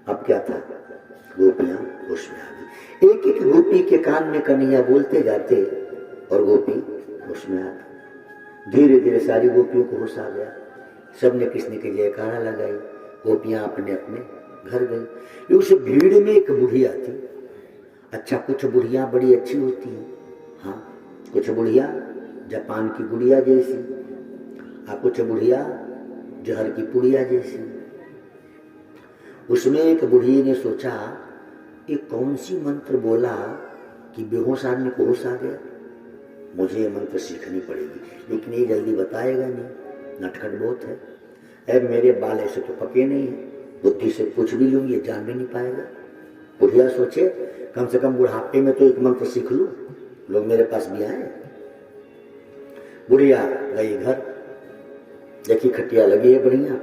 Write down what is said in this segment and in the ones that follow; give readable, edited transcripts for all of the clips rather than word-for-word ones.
अब क्या था, गोपियां होश में आ गई। एक एक गोपी के कान में कन्हैया बोलते जाते और गोपी होश में आती। धीरे धीरे सारी गोपियों को होश आ गया। सबने कृष्ण की जयकारा लगाई। गोपियां अपने अपने घर गई। उस भीड़ में एक बुढ़िया थी। अच्छा, कुछ बुढ़िया बड़ी अच्छी होती हैं, हाँ, कुछ बुढ़िया जापान की गुड़िया जैसी, और कुछ बुढ़िया जहर की पुड़िया जैसी। उसमें एक बुढ़ी ने सोचा, ये कौन सी मंत्र बोला कि बेहोश आदमी को होश आ गया। मुझे ये मंत्र सीखनी पड़ेगी, लेकिन ये जल्दी बताएगा नहीं, नटखट बहुत है। अब मेरे बाल ऐसे तो पके नहीं है, बुद्धि से कुछ भी लूंगी, जान भी नहीं पाएगा। बुढ़िया सोचे, कम से कम बुढ़ापे में तो एक मंत्र सीख लूं, लोग मेरे पास भी आए। बुढ़िया गई घर, देखी खटिया लगी है बढ़िया,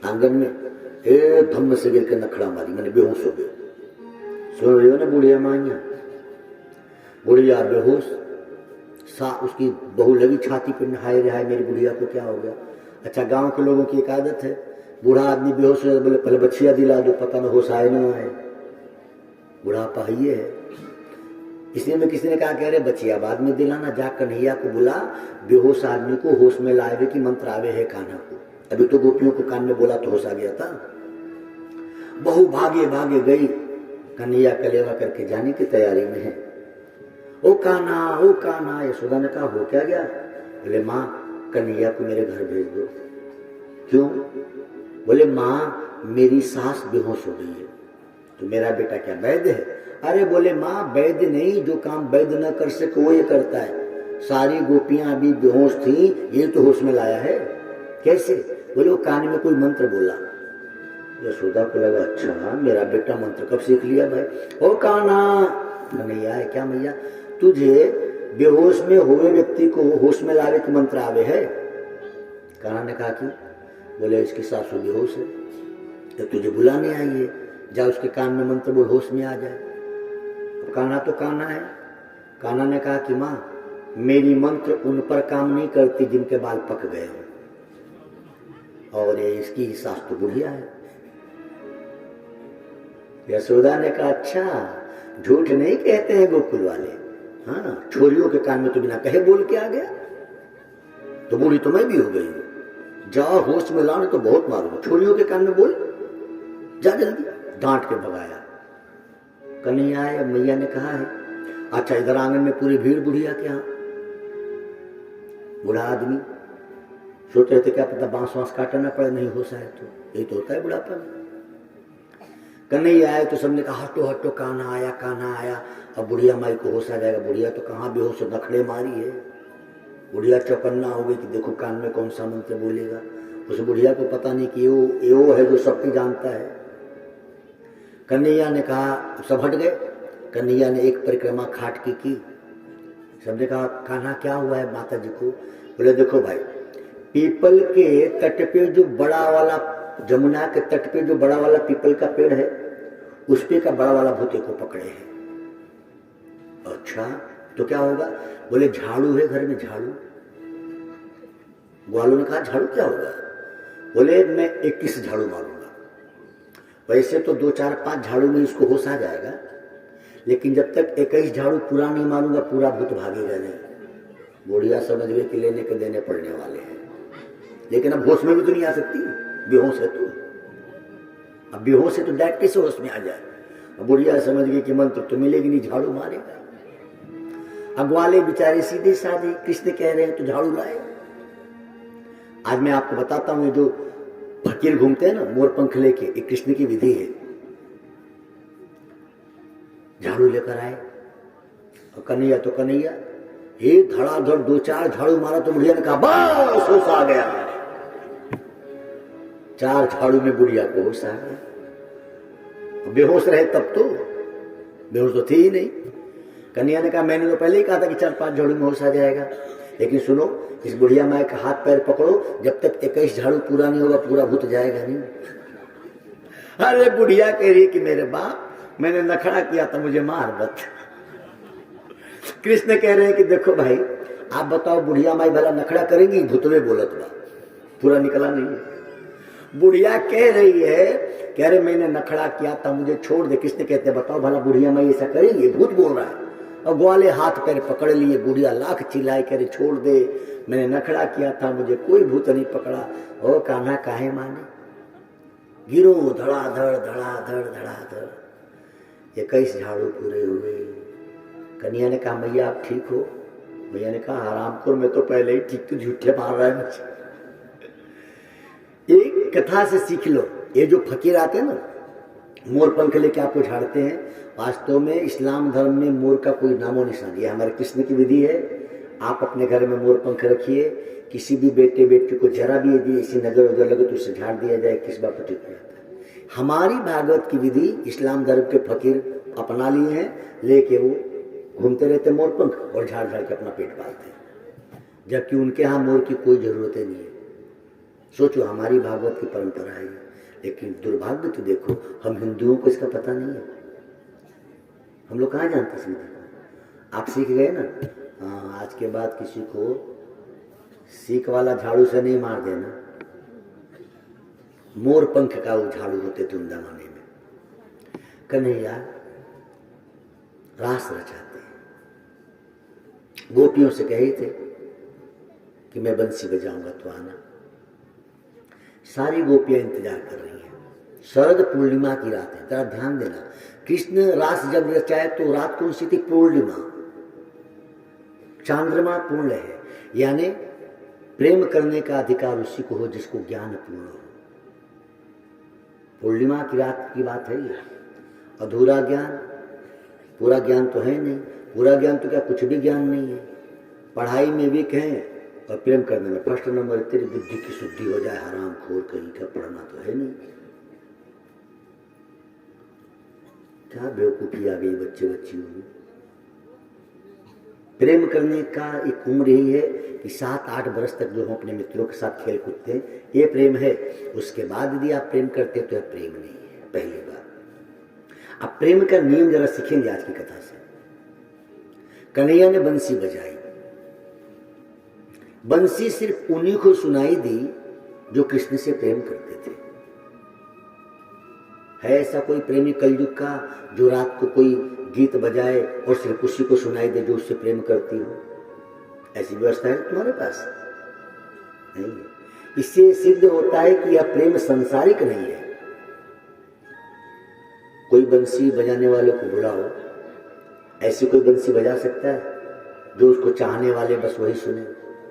आंगन में धम्म से गिर के नखड़ा मारी, मैंने बेहोश हो गई। सुन रही हो ना बुढ़िया माइया। बुढ़िया बेहोश, उसकी बहू लगी छाती पे, हाय रे हाय मेरी बुढ़िया को क्या हो गया। अच्छा, गांव के लोगों की एक आदत है, बूढ़ा आदमी बेहोश हो बोले पहले बच्चिया दिला दो, पता न होश आए ना आए, बुढ़ापा ही है। इसलिए में किसी ने कहा, कह रहे बच्चिया बाद में दिलाना, जा कन्हैया को बुला, बेहोश आदमी को होश में लावे कि मंत्र आवे है कान्हा को। अभी तो गोपियों को कान में बोला तो होश आ गया था। बहू भागे भागे गई, कन्हैया कलेवा करके जाने की तैयारी में है। ओ कान्हा, यशोदा ने कहा हो क्या गया। बोले माँ, कन्हैया को मेरे घर भेज दो। क्यों। बोले माँ, मेरी सास बेहोश हो गई है, तो मेरा बेटा क्या वैद्य है। अरे बोले माँ, वैद्य नहीं, जो काम वैद्य न कर सके वो ये करता है। सारी गोपियां अभी बेहोश थी, ये तो होश में लाया है। कैसे। बोले वो कान में कोई मंत्र बोला। यशोदा को लगा, अच्छा मेरा बेटा मंत्र कब सीख लिया भाई। ओ कान्हा, कन्हैया है क्या मैया, तुझे बेहोश में हुए व्यक्ति को होश में लावे कि मंत्र आवे है। कान्हा ने कहा कि, बोले इसकी सासू बेहोश है, तो तुझे बुलाने आई है, जा उसके कान में मंत्र बोल, होश में आ जाए। कान्हा तो कान्हा है। कान्हा ने कहा कि माँ, मेरी मंत्र उन पर काम नहीं करती जिनके बाल पक गए हो, और ये इसकी सास तो बुढ़िया है। यशोदा ने कहा, अच्छा झूठ नहीं कहते हैं गोकुल वाले, हाँ, छोरियों के कान में तो बिना कहे बोल के आ गया, तो बूढ़ी तो मैं भी हो गई हूं, जाओ होश में लाने तो बहुत मारूंगा, छोरियों के कान में बोल, जा जल्दी। डांट के भगाया। कन्हैया या मैया ने कहा है, अच्छा इधर आंगन में पूरी भीड़ बुढ़िया के यहाँ। बूढ़ा आदमी सोच रहे थे क्या पता बांस वांस काटना पड़े, नहीं होश आए तो, यही तो होता है बुढ़ापा में। कन्हैया आए तो सबने कहा हटो हटो, कान्हा आया। अब बुढ़िया माई को होश आ जाएगा। बुढ़िया तो कहाँ बेहोश, नखड़े मारी है। बुढ़िया चौकन्ना हो गई कि देखो कान में कौन सा मंत्र बोलेगा। उस बुढ़िया को पता नहीं कि वो है जो सबकी जानता है। कन्हैया ने कहा, सब हट गए। कन्हैया ने एक परिक्रमा खाट की। सबने कहा कान्हा क्या हुआ है माता जी को। बोले देखो भाई, पीपल के तट पे जो बड़ा वाला, जमुना के तट पे जो बड़ा वाला पीपल का पेड़ है, उस पे का बड़ा वाला भूते को पकड़े हैं। अच्छा तो क्या होगा। बोले झाड़ू है घर में, झाड़ू। ग्वालों ने कहा झाड़ू क्या होगा। बोले मैं 21 झाड़ू मारूंगा। वैसे तो 2 4 5 झाड़ू में इसको होश आ जाएगा, लेकिन जब तक 21 झाड़ू पूरा नहीं मारूंगा पूरा भूत भागेगा नहीं। बुढ़िया समझ गए कि लेने के देने पड़ने वाले हैं, लेकिन अब होश में भी तो नहीं आ सकती, बेहोश है तो। अब बेहोश है तो डायरेक्ट कैसे होश में आ जाए। अब बुढ़िया समझ गई कि मंत्र तो मिलेगी नहीं, झाड़ू मारेगा। अब वाले बेचारे सीधे साधे, कृष्ण कह रहे हैं तो झाड़ू लाए। आज मैं आपको बताता हूं, जो फकीर घूमते हैं ना मोर पंख लेके, एक कृष्ण की विधि है। झाड़ू लेकर आए और कन्हैया तो कन्हैया, हे धड़ाधड़ 2 4 झाड़ू मारा तो बुढ़िया ने कहा बस होश आ गया। 4 झाड़ू में बुढ़िया को होश आ गया। बेहोश रहे तब तो, बेहोश तो थी ही नहीं। कन्हैया ने कहा मैंने तो पहले ही कहा था कि 4 5 झाड़ू में होश आ जाएगा, लेकिन सुनो इस बुढ़िया माई का हाथ पैर पकड़ो, जब तक 21 झाड़ू पूरा नहीं होगा पूरा भूत जाएगा नहीं। अरे बुढ़िया कह रही कि मेरे बाप, मैंने नखड़ा किया था, मुझे मार मत। कृष्ण कह रहे हैं कि देखो भाई, आप बताओ बुढ़िया माई भला नखड़ा करेंगी, भूतवे बोलत बा, पूरा निकला नहीं है। बुढ़िया कह रही है कह रहे मैंने नखड़ा किया था, मुझे छोड़ दे। किसने कहते बताओ भला बुढ़िया मैं ऐसा करेंगे? भूत बोल रहा है। और ग्वाले हाथ पैर पकड़ लिए, बुढ़िया लाख चिल्लाए, कह रहे छोड़ दे, मैंने नखड़ा किया था, मुझे कोई भूत नहीं पकड़ा। ओ कान्हा काहे माने, गिरो धड़ाधड़ धड़ाधड़ धड़ाधड़। 21 झाड़ू पूरे हुए। कन्हैया ने कहा मैया आप ठीक हो? मैया ने कहा हरामखोर मैं तो पहले ही ठीक, तो झूठे मार रहा है मुझे। एक कथा से सीख लो, ये जो फकीर आते हैं ना मोर पंख लेके आपको झाड़ते हैं, वास्तव में इस्लाम धर्म में मोर का कोई नामो निशान, ये हमारे कृष्ण की विधि है। आप अपने घर में मोर पंख रखिए, किसी भी बेटे बेटी को जरा भी यदि ऐसी नजर उधर लगे तो उसे झाड़ दिया जाए, किस बात पर ठीक हो जाता है। हमारी भागवत की विधि इस्लाम धर्म के फकीर अपना लिए हैं, लेके वो घूमते रहते मोर पंख और झाड़ झाड़ के अपना पेट पालते हैं, जबकि उनके यहाँ मोर की कोई जरूरत नहीं है। सोचो हमारी भागवत की परंपरा है, लेकिन दुर्भाग्य तो देखो हम हिंदुओं को इसका पता नहीं है। हम लोग कहाँ जानते इस विधि को? आप सीख गए ना, हाँ आज के बाद किसी को सीख वाला झाड़ू से नहीं मार देना। मोर पंख का वो झाड़ू होते थे उन जमाने में। कन्हैया रास रचाते हैं, गोपियों से कहे थे कि मैं बंसी बजाऊंगा तो आना। सारी गोपियां इंतजार कर रही हैं। शरद पूर्णिमा की रात है, जरा ध्यान देना, कृष्ण रास जब रचाए तो रात कौन सी थी? पूर्णिमा, चांद्रमा पूर्ण है, यानी प्रेम करने का अधिकार उसी को हो जिसको ज्ञान पूर्ण हो। पूर्णिमा की रात की बात है ये। अधूरा ज्ञान, पूरा ज्ञान तो है नहीं। पूरा ज्ञान तो क्या कुछ भी ज्ञान नहीं है। पढ़ाई में भी कहें और प्रेम करने में फर्स्ट नंबर, तेरी बुद्धि की शुद्धि हो जाए, हराम खोर कहीं का, पढ़ना तो है नहीं। क्या बेवकूफी आ गई बच्चे बच्चियों में। प्रेम करने का एक उम्र यही है कि 7-8 वर्ष तक जो हम अपने मित्रों के साथ खेल कूदते हैं, ये प्रेम है। उसके बाद यदि आप प्रेम करते हैं तो यह प्रेम नहीं है, पहली बार। अब प्रेम का नियम जरा सीखेंगे आज की कथा से। कन्हैया ने बंसी बजाई। बंसी सिर्फ उन्हीं को सुनाई दी जो कृष्ण से प्रेम करते थे। है ऐसा कोई प्रेमी कलयुग का जो रात को कोई गीत बजाए और सिर्फ उसी को सुनाई दे जो उससे प्रेम करती हो? ऐसी व्यवस्था है तुम्हारे पास? नहीं है। इससे सिद्ध होता है कि यह प्रेम सांसारिक नहीं है। कोई बंसी बजाने वाले को बुलाओ, ऐसी कोई बंसी बजा सकता है जो उसको चाहने वाले बस वही सुने?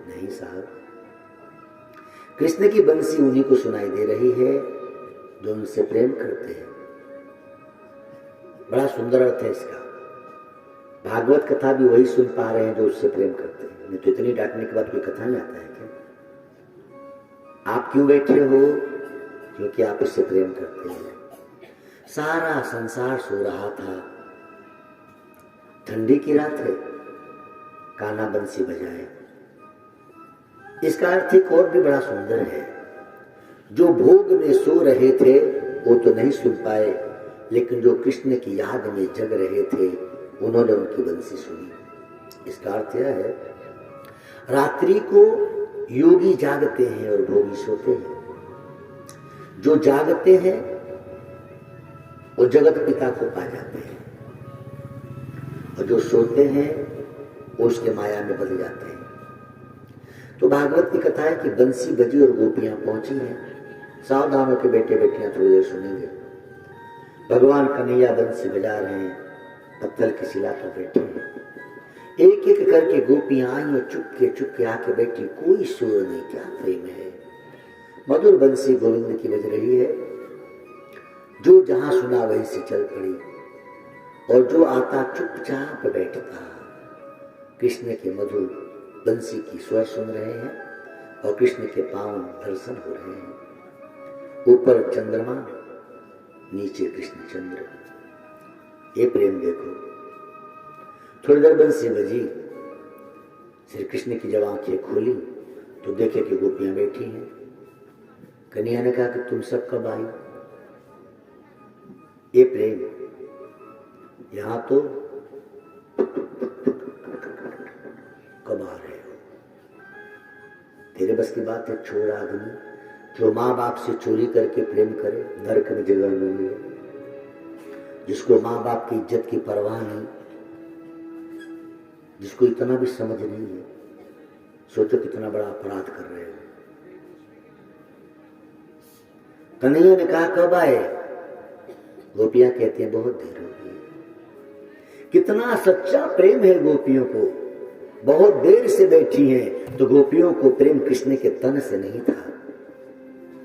नहीं साहब, कृष्ण की बंसी उन्हीं को सुनाई दे रही है जो उनसे प्रेम करते हैं। बड़ा सुंदर अर्थ है इसका। भागवत कथा भी वही सुन पा रहे हैं जो उससे प्रेम करते हैं। नहीं तो इतनी डांटने के बाद कोई कथा नहीं आता है क्या? आप क्यों बैठे हो? क्योंकि आप उससे प्रेम करते हैं। सारा संसार सो रहा था, ठंडी की रात है, कान्हा बंसी बजाए। इसका अर्थ एक और भी बड़ा सुंदर है। जो भोग में सो रहे थे वो तो नहीं सुन पाए, लेकिन जो कृष्ण की याद में जग रहे थे उन्होंने उनकी बंसी सुनी। इसका अर्थ यह है, रात्रि को योगी जागते हैं और भोगी सोते हैं। जो जागते हैं वो जगत पिता को पा जाते हैं, और जो सोते हैं वो उसके माया में बदल जाते हैं। तो भागवत की कथा है कि बंसी बजी और गोपियां पहुंची हैं। सावधान होकर बेटे बेटियां थोड़ी देर सुनेंगे। भगवान कन्हैया बंसी बजा रहे हैं, पत्थर की शिला पर बैठे हैं। एक एक करके गोपियां आई और चुपके आके बैठी। कोई सुर नहीं, क्या प्रेम है। मधुर बंसी गोविंद की बज रही है। जो जहां सुना वहीं से चल पड़ी, और जो आता चुपचाप बैठता। कृष्ण के मधुर बंसी की स्वर सुन रहे हैं और कृष्ण के पावन दर्शन हो रहे हैं। ऊपर चंद्रमा, नीचे कृष्ण चंद्र। ये प्रेम देखो। थोड़ी देर बंसी बजी, श्री कृष्ण की जब आंखें खोली तो देखे कि गोपियां बैठी हैं। कन्हैया ने कहा कि तुम सब कब आई? ये प्रेम। यहां तो कब आ रहे हो? तेरे बस की बात है, छोड़ आदमी, जो माँ बाप से चोरी करके प्रेम करे नरक में जगह न मिले, जिसको माँ बाप की इज्जत की परवाह नहीं, जिसको इतना भी समझ नहीं है, सोचो कितना बड़ा अपराध कर रहे हो। कन्हैया ने कहा कब आए? गोपियां कहती हैं बहुत देर हो गई। कितना सच्चा प्रेम है गोपियों को, बहुत देर से बैठी हैं। तो गोपियों को प्रेम कृष्ण के तन से नहीं था,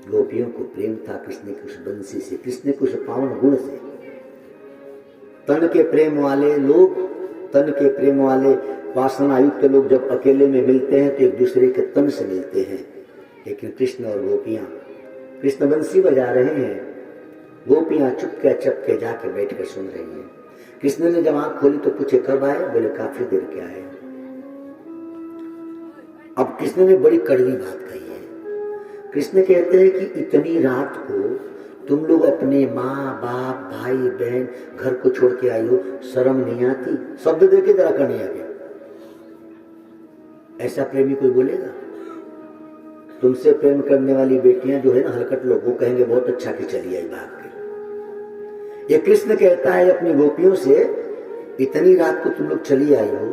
गोपियों को प्रेम था कृष्ण की उस बंसी से, कृष्ण के उस पावन गुण से। तन के प्रेम वाले लोग, तन के प्रेम वाले वासनायुक्त लोग जब अकेले में मिलते हैं तो एक दूसरे के तन से मिलते हैं। लेकिन कृष्ण और गोपियां, कृष्ण बंसी बजा रहे हैं, गोपियां चुपके चपके जाके बैठकर सुन रही हैं। कृष्ण ने जब आंख खोली तो पूछे कब आए? बोले काफी देर के आए। अब कृष्ण ने बड़ी कड़वी बात कही है। कृष्ण कहते हैं कि इतनी रात को तुम लोग अपने माँ बाप भाई बहन घर को छोड़ के आई हो, शर्म नहीं आती? शब्द देके जरा करने आगे, ऐसा प्रेमी कोई बोलेगा? तुमसे प्रेम करने वाली बेटियां जो है ना हलकट लोग, वो कहेंगे बहुत अच्छा कि चली आई भाग के। ये कृष्ण कहता है अपनी गोपियों से, इतनी रात को तुम लोग चली आई हो,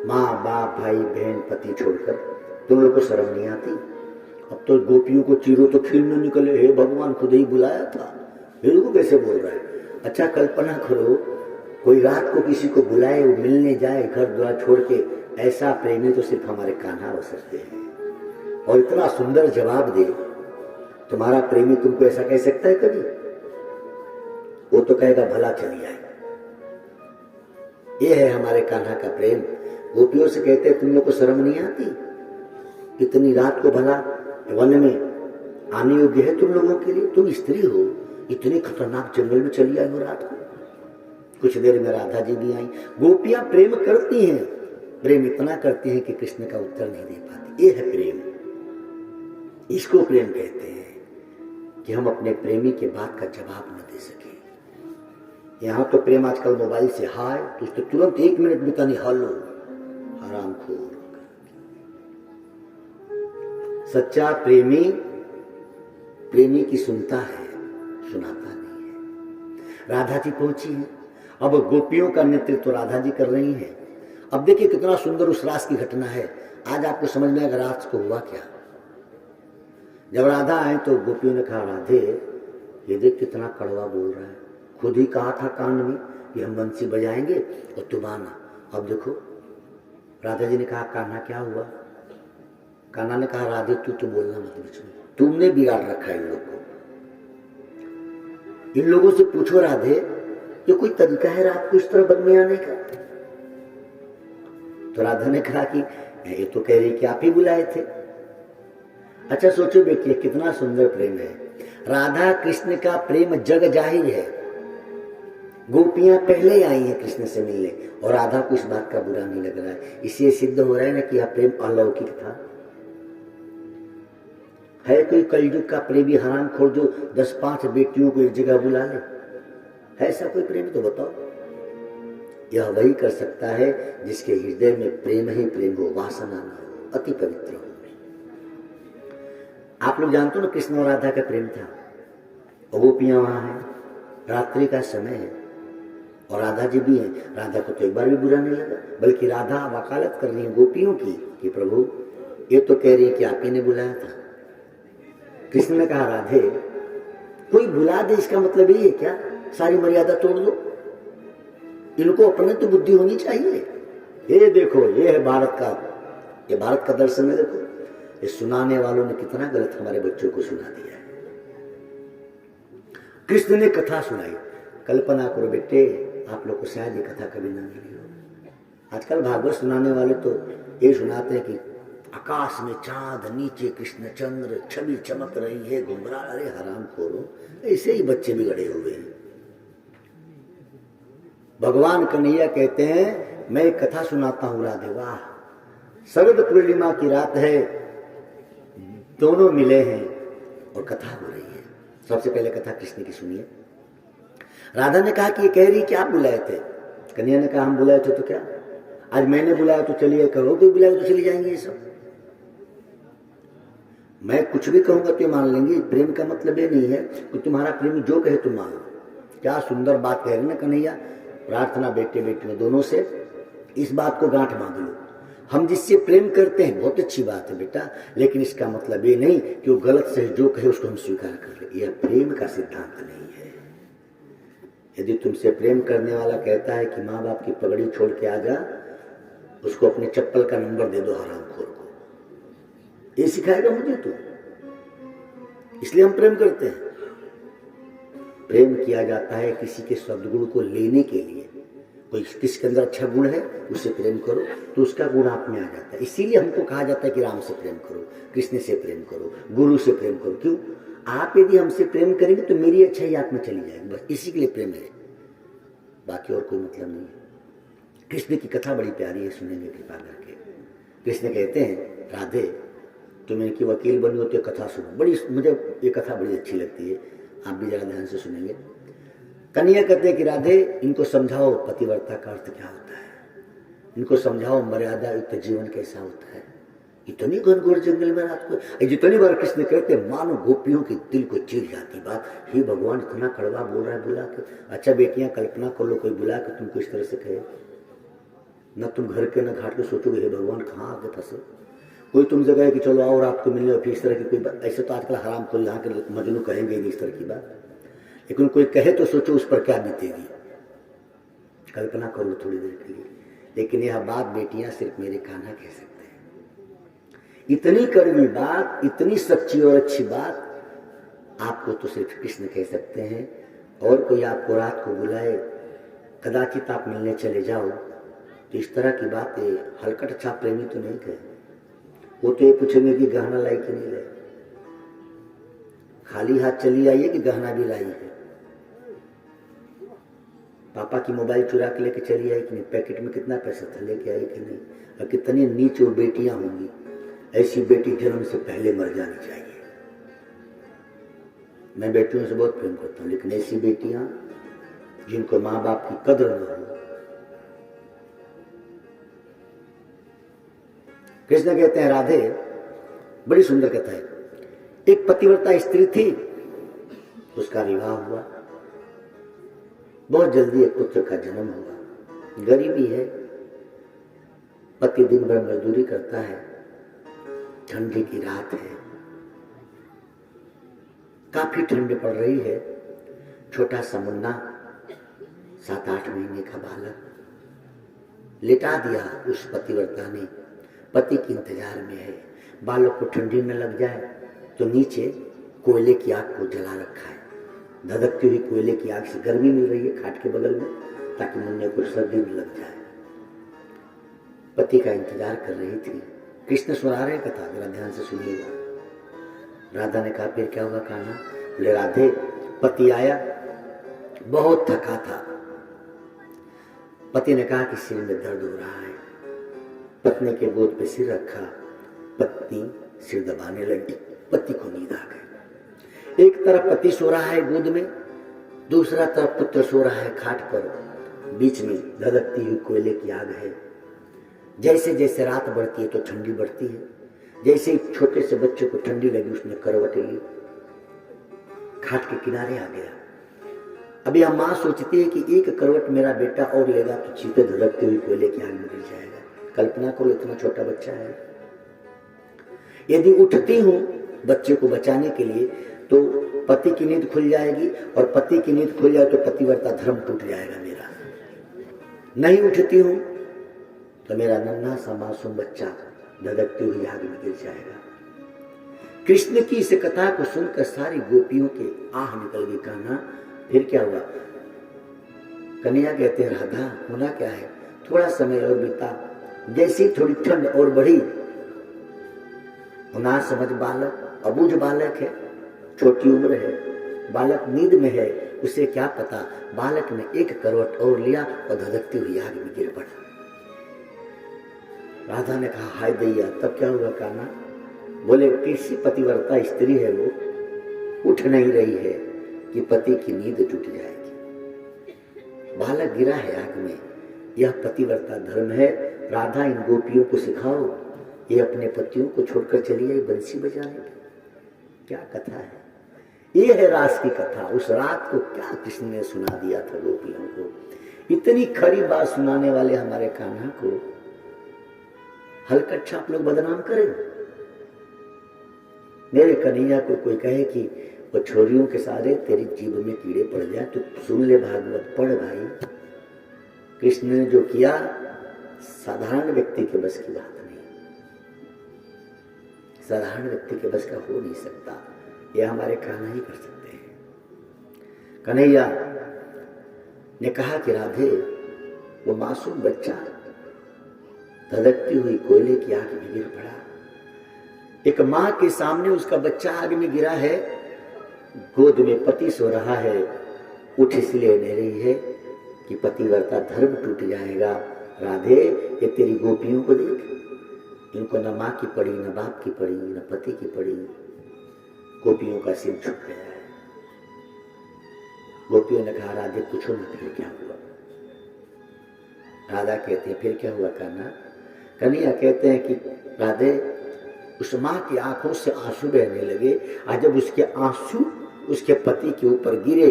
माँ बाप भाई बहन पति छोड़कर, तुम लोग को शर्म नहीं आती? अब तो गोपियों को चीरो तो खीर न निकले, हे भगवान खुद ही बुलाया था, फिर को कैसे बोल रहा है? अच्छा कल्पना करो, कोई रात को किसी को बुलाए, वो मिलने जाए घर द्वार छोड़ के, ऐसा प्रेमी तो सिर्फ हमारे कान्हा हो सकते हैं। और इतना सुंदर जवाब दे, तुम्हारा प्रेमी तुमको ऐसा कह सकता है कभी? वो तो कहेगा भला चली आए। ये है हमारे कान्हा का प्रेम। गोपियों से कहते हैं तुम लोग को शर्म नहीं आती? इतनी रात को भला वन में आने योग्य है तुम लोगों के लिए? तुम स्त्री हो, इतनी खतरनाक जंगल में चली आई हो रात को। कुछ देर में राधा जी भी आई। गोपियां प्रेम करती हैं, प्रेम इतना करती हैं कि कृष्ण का उत्तर नहीं दे पाती। ये है प्रेम, इसको प्रेम कहते हैं कि हम अपने प्रेमी के बात का जवाब न दे सके। यहां तो प्रेम आजकल मोबाइल से हाय तो तुरंत 1 मिनट बीता नहीं, हेलो, हरामखोर। सच्चा प्रेमी प्रेमी की सुनता है, सुनाता नहीं है। राधा जी पहुंची है, अब गोपियों का नेतृत्व तो राधा जी कर रही हैं। अब देखिए कितना सुंदर उस रास की घटना है। आज आपको समझ में आएगा रात को हुआ क्या। जब राधा आए तो गोपियों ने कहा राधे ये देख कितना कड़वा बोल रहा है, खुद ही कहा था कान में कि हम बंसी बजाएंगे और तुम आना। अब देखो राधा जी ने कहा कान्हा क्या हुआ? कान्हा ने कहा राधे तू तो बोलना मत बीच में, तुमने बिगाड़ रखा है इन लोग को। इन लोगों से पूछो राधे ये कोई तरीका है रात को इस तरह बन में आने का? तो राधा ने कहा कि ये तो कह रही कि आप ही बुलाए थे। अच्छा सोचो बेटिए कितना सुंदर प्रेम है। राधा कृष्ण का प्रेम जग जाहिर है। गोपियां पहले आई हैं कृष्ण से मिलने और राधा को इस बात का बुरा नहीं लग रहा है। इससे सिद्ध हो रहा है ना कि यह प्रेम अलौकिक था। है कोई कलयुग का प्रेमी हरामखोर जो 10-5 बेटियों को एक जगह बुला ले? है ऐसा कोई प्रेम? तो बताओ। यह वही कर सकता है जिसके हृदय में प्रेम ही प्रेम हो, वासना न हो, अति पवित्र हो। आप लोग जानते हो ना कृष्ण और राधा का प्रेम था। और गोपियां वहां हैं, रात्रि का समय है और राधा जी भी हैं। राधा को तो एक बार भी बुरा नहीं लगा, बल्कि राधा वकालत कर रही है गोपियों की कि प्रभु ये तो कह रही है कि आप ही ने बुलाया था। कृष्ण ने कहा राधे कोई बुला दे इसका मतलब ये है क्या सारी मर्यादा तोड़ दो? इनको अपने तो बुद्धि होनी चाहिए। ये देखो ये है भारत का, ये भारत का दर्शन है। देखो ये सुनाने वालों ने कितना गलत हमारे बच्चों को सुना दिया है। कृष्ण ने कथा सुनाई। कल्पना करो बेटे आप लोग को शायद ये कथा कभी ना मिली हो। आजकल भागवत सुनाने वाले तो ये सुनाते हैं कि आकाश में चांद, नीचे कृष्ण चंद्र, छवि चमक रही है, घुमरा। अरे हराम खोरो, ऐसे ही बच्चे बिगड़े हुए हैं। भगवान कन्हैया कहते हैं मैं एक कथा सुनाता हूं राधे। वाह, शरद पूर्णिमा की रात है, दोनों मिले हैं और कथा हो रही है। सबसे पहले कथा कृष्ण की सुनिए। राधा ने कहा कि ये कह रही कि आप बुलाए थे। कन्हैया ने कहा हम बुलाए थे तो क्या, आज मैंने बुलाया तो चलिए, करो कोई बुलाए तो चली जाएंगे ये सब। मैं कुछ भी कहूंगा तो मान लेंगे। प्रेम का मतलब ये नहीं है कि तुम्हारा प्रेमी जो कहे तुम मान लो। क्या सुंदर बात कह रहे ना कन्हैया, प्रार्थना बेटे बेटे में दोनों से इस बात को गांठ बांध लो। हम जिससे प्रेम करते हैं बहुत अच्छी बात है बेटा, लेकिन इसका मतलब ये नहीं कि वो गलत से जो कहे उसको हम स्वीकार कर ले। यह प्रेम का सिद्धांत नहीं है। यदि तुमसे प्रेम करने वाला कहता है कि माँ बाप की पगड़ी छोड़ के आ जा, उसको अपने चप्पल का नंबर दे दो हरामखोर को, ये सिखाएगा मुझे तो। इसलिए हम प्रेम करते हैं। प्रेम किया जाता है किसी के सद्गुण को लेने के लिए। कोई किसी के अंदर अच्छा गुण है उससे प्रेम करो तो उसका गुण आप में आ जाता है। इसीलिए हमको कहा जाता है कि राम से प्रेम करो, कृष्ण से प्रेम करो, गुरु से प्रेम करो। क्यों? आप यदि हमसे प्रेम करेंगे तो मेरी अच्छाई आप में चली जाएगी, बस इसी के लिए प्रेम है, बाकी और कोई मतलब नहीं है। कृष्ण की कथा बड़ी प्यारी है, सुनेंगे कृपा करके। कृष्ण कहते हैं राधे तुम इनकी वकील बनी हो तो कथा सुनो। बड़ी मुझे ये कथा बड़ी अच्छी लगती है, आप भी जरा ध्यान से सुनेंगे। कन्हैया कहते हैं कि राधे इनको समझाओ पतिव्रता का अर्थ क्या होता है, इनको समझाओ मर्यादा युक्त जीवन कैसा होता है। इतनी घनघोर जंगल में रात को जितनी बार कृष्ण कहते मानो गोपियों के दिल को चीर जाती बात, हे भगवान इतना कड़वा बोल रहा है, बुला के। अच्छा बेटियां कल्पना कर लो कोई बुला के तुमको इस तरह से कहे, न तुम घर के न घाट के सोचोगे हे भगवान कहाँ आगे फंसे। कोई तुम जगह है कि चलो आओ रात को मिलने, और फिर इस तरह की कोई बात, ऐसे तो आजकल हराम खोल यहाँ के मजनू कहेंगे नहीं इस तरह की बात, लेकिन कोई कहे तो सोचो उस पर क्या बीतेगी, कल्पना करो थोड़ी देर के लिए। लेकिन यह बात बेटियां सिर्फ मेरे कान्हा कह सकते हैं। इतनी कड़वी बात, इतनी सच्ची और अच्छी बात आपको तो सिर्फ कृष्ण कह सकते हैं। और कोई आपको रात को बुलाए, कदाचित आप मिलने चले जाओ, तो इस तरह की बातें हलकट अच्छा प्रेमी तो नहीं कहे। वो तो ये पूछेंगे कि गहना लाई कि नहीं लाई, खाली हाथ चली आई है कि गहना भी लाई है, पापा की मोबाइल चुरा के लेके चली आई कि नहीं, पैकेट में कितना पैसा था लेके आई कि नहीं। और कितनी नीच और बेटियां होंगी, ऐसी बेटी जन्म से पहले मर जानी चाहिए। मैं बेटियों से बहुत प्रेम करता हूं, लेकिन ऐसी बेटियां जिनको माँ बाप की कदर न हो। कृष्ण कहते हैं राधे बड़ी सुंदर कथा है। एक पतिव्रता स्त्री थी, उसका विवाह हुआ, बहुत जल्दी एक पुत्र का जन्म हुआ। गरीबी है, पति दिन भर मजदूरी करता है, ठंडी की रात है, काफी ठंड पड़ रही है। छोटा सा मुन्ना 7-8 महीने का बालक लिटा दिया उस पतिव्रता ने, पति के इंतजार में है। बालक को ठंडी न लग जाए तो नीचे कोयले की आग को जला रखा है, धधकती हुई कोयले की आग से गर्मी मिल रही है खाट के बगल में, ताकि मुन्ने को सर्दी न लग जाए। पति का इंतजार कर रही थी। कृष्ण सुना रहे कथा, जरा ध्यान से सुनिएगा। राधा ने कहा फिर क्या हुआ कान्हा? बोले राधे पति आया, बहुत थका था। पति ने कहा कि सिर में दर्द हो रहा है। पत्नी के गोद पे सिर रखा, पत्नी सिर दबाने लगी, पति को नींद आ गई। एक तरफ पति सो रहा है गोद में, दूसरा तरफ पुत्र सो रहा है खाट पर, बीच में धधकती हुई कोयले की आग है। जैसे जैसे रात बढ़ती है तो ठंडी बढ़ती है। जैसे ही छोटे से बच्चे को ठंडी लगी उसने करवट ली, खाट के किनारे आ गया। अभी हम मां सोचती है कि एक करवट मेरा बेटा और लेगा तो चीते धधकते हुई कोयले की आग में गिर जाएगा। कल्पना करो इतना छोटा बच्चा है। यदि उठती हूं बच्चे को बचाने के लिए तो पति की नींद खुल जाएगी, और पति की नींद खुल जाए तो पतिव्रता धर्म टूट जाएगा मेरा। नहीं उठती हूं तो मेरा नन्हा सा मासूम बच्चा धधकती हुई आग में गिर जाएगा। कृष्ण की इस कथा को सुनकर सारी गोपियों के आह निकल गई। कान्हा फिर क्या हुआ? कन्हैया कहते हैं राधा होना क्या है, थोड़ा समय और बीता, जैसी थोड़ी ठंड और बढ़ी, ना समझ बालक, अबूझ बालक है, छोटी उम्र है, बालक नींद में है, उसे क्या पता। बालक ने एक करवट और लिया और धधकती हुई आग में गिर पड़ा। राधा ने कहा हाय दैया, तब क्या हुआ कान्हा? बोले किसी पतिव्रता स्त्री है, वो उठ नहीं रही है कि पति की नींद टूट जाएगी। बालक गिरा है आग में, यह पतिव्रता धर्म है। राधा इन गोपियों को सिखाओ, ये अपने पतियों को छोड़कर चली आई बंसी बजाने। क्या कथा है, ये है रास की कथा। उस रात को क्या कृष्ण ने सुना दिया था गोपियों को। इतनी खरी बात सुनाने वाले हमारे कान्हा को हलकट आप लोग बदनाम करें। मेरे कन्हैया को कोई कहे कि वो छोरियों के सारे तेरी जीभ में कीड़े पड़ जाए तो सुन ले भागवत, पढ़ भाई। कृष्ण ने जो किया साधारण व्यक्ति के बस की बात नहीं, साधारण व्यक्ति के बस का हो नहीं सकता। यह हमारे कान्हा ही कर सकते हैं। कन्हैया ने कहा कि राधे, वो मासूम बच्चा धधकती हुई कोयले की आग में गिर पड़ा। एक मां के सामने उसका बच्चा आग में गिरा है, गोद में पति सो रहा है, उठ इसलिए नहीं रही है कि पतिव्रता धर्म टूट जाएगा। राधे, ये तेरी गोपियों को देख, इनको न मां की पड़ी, न बाप की पड़ी, न पति की पड़ी। गोपियों का सिर झुक गया है। गोपियों ने कहा राधे पूछो ना फिर क्या हुआ। राधा कहते हैं फिर क्या हुआ कान्हा। कन्हैया कहते हैं कि राधे, उस मां की आंखों से आंसू बहने लगे और जब उसके आंसू उसके पति के ऊपर गिरे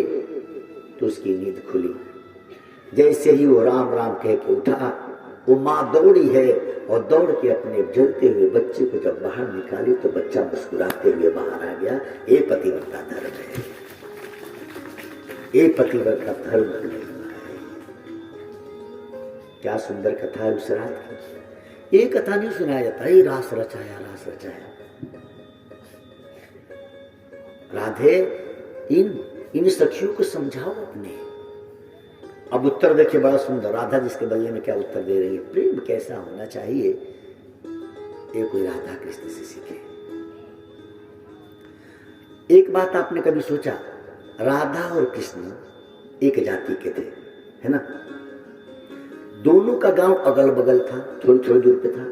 तो उसकी नींद खुली। जैसे ही वो राम राम कह के उठा, वो मां दौड़ी है और दौड़ के अपने जलते हुए बच्चे को जब बाहर निकाली तो बच्चा मुस्कुराते हुए बाहर आ गया। ये पतिव्रता धर्म है, ये पतिव्रता धर्म है। क्या सुंदर कथा है उस रात की। ये कथा नहीं सुनाया जाता, ये रास रचाया, रास रचाया। राधे, इन सखियों को समझाओ अपने। अब उत्तर देखिए बड़ा सुंदर। राधा जिसके बल्ले में क्या उत्तर दे रही है, प्रेम कैसा होना चाहिए ये कोई राधा कृष्ण से सीखे। एक बात आपने कभी सोचा, राधा और कृष्ण एक जाति के थे, है ना। दोनों का गांव अगल बगल था, थोड़ी थोड़ी दूर पे था।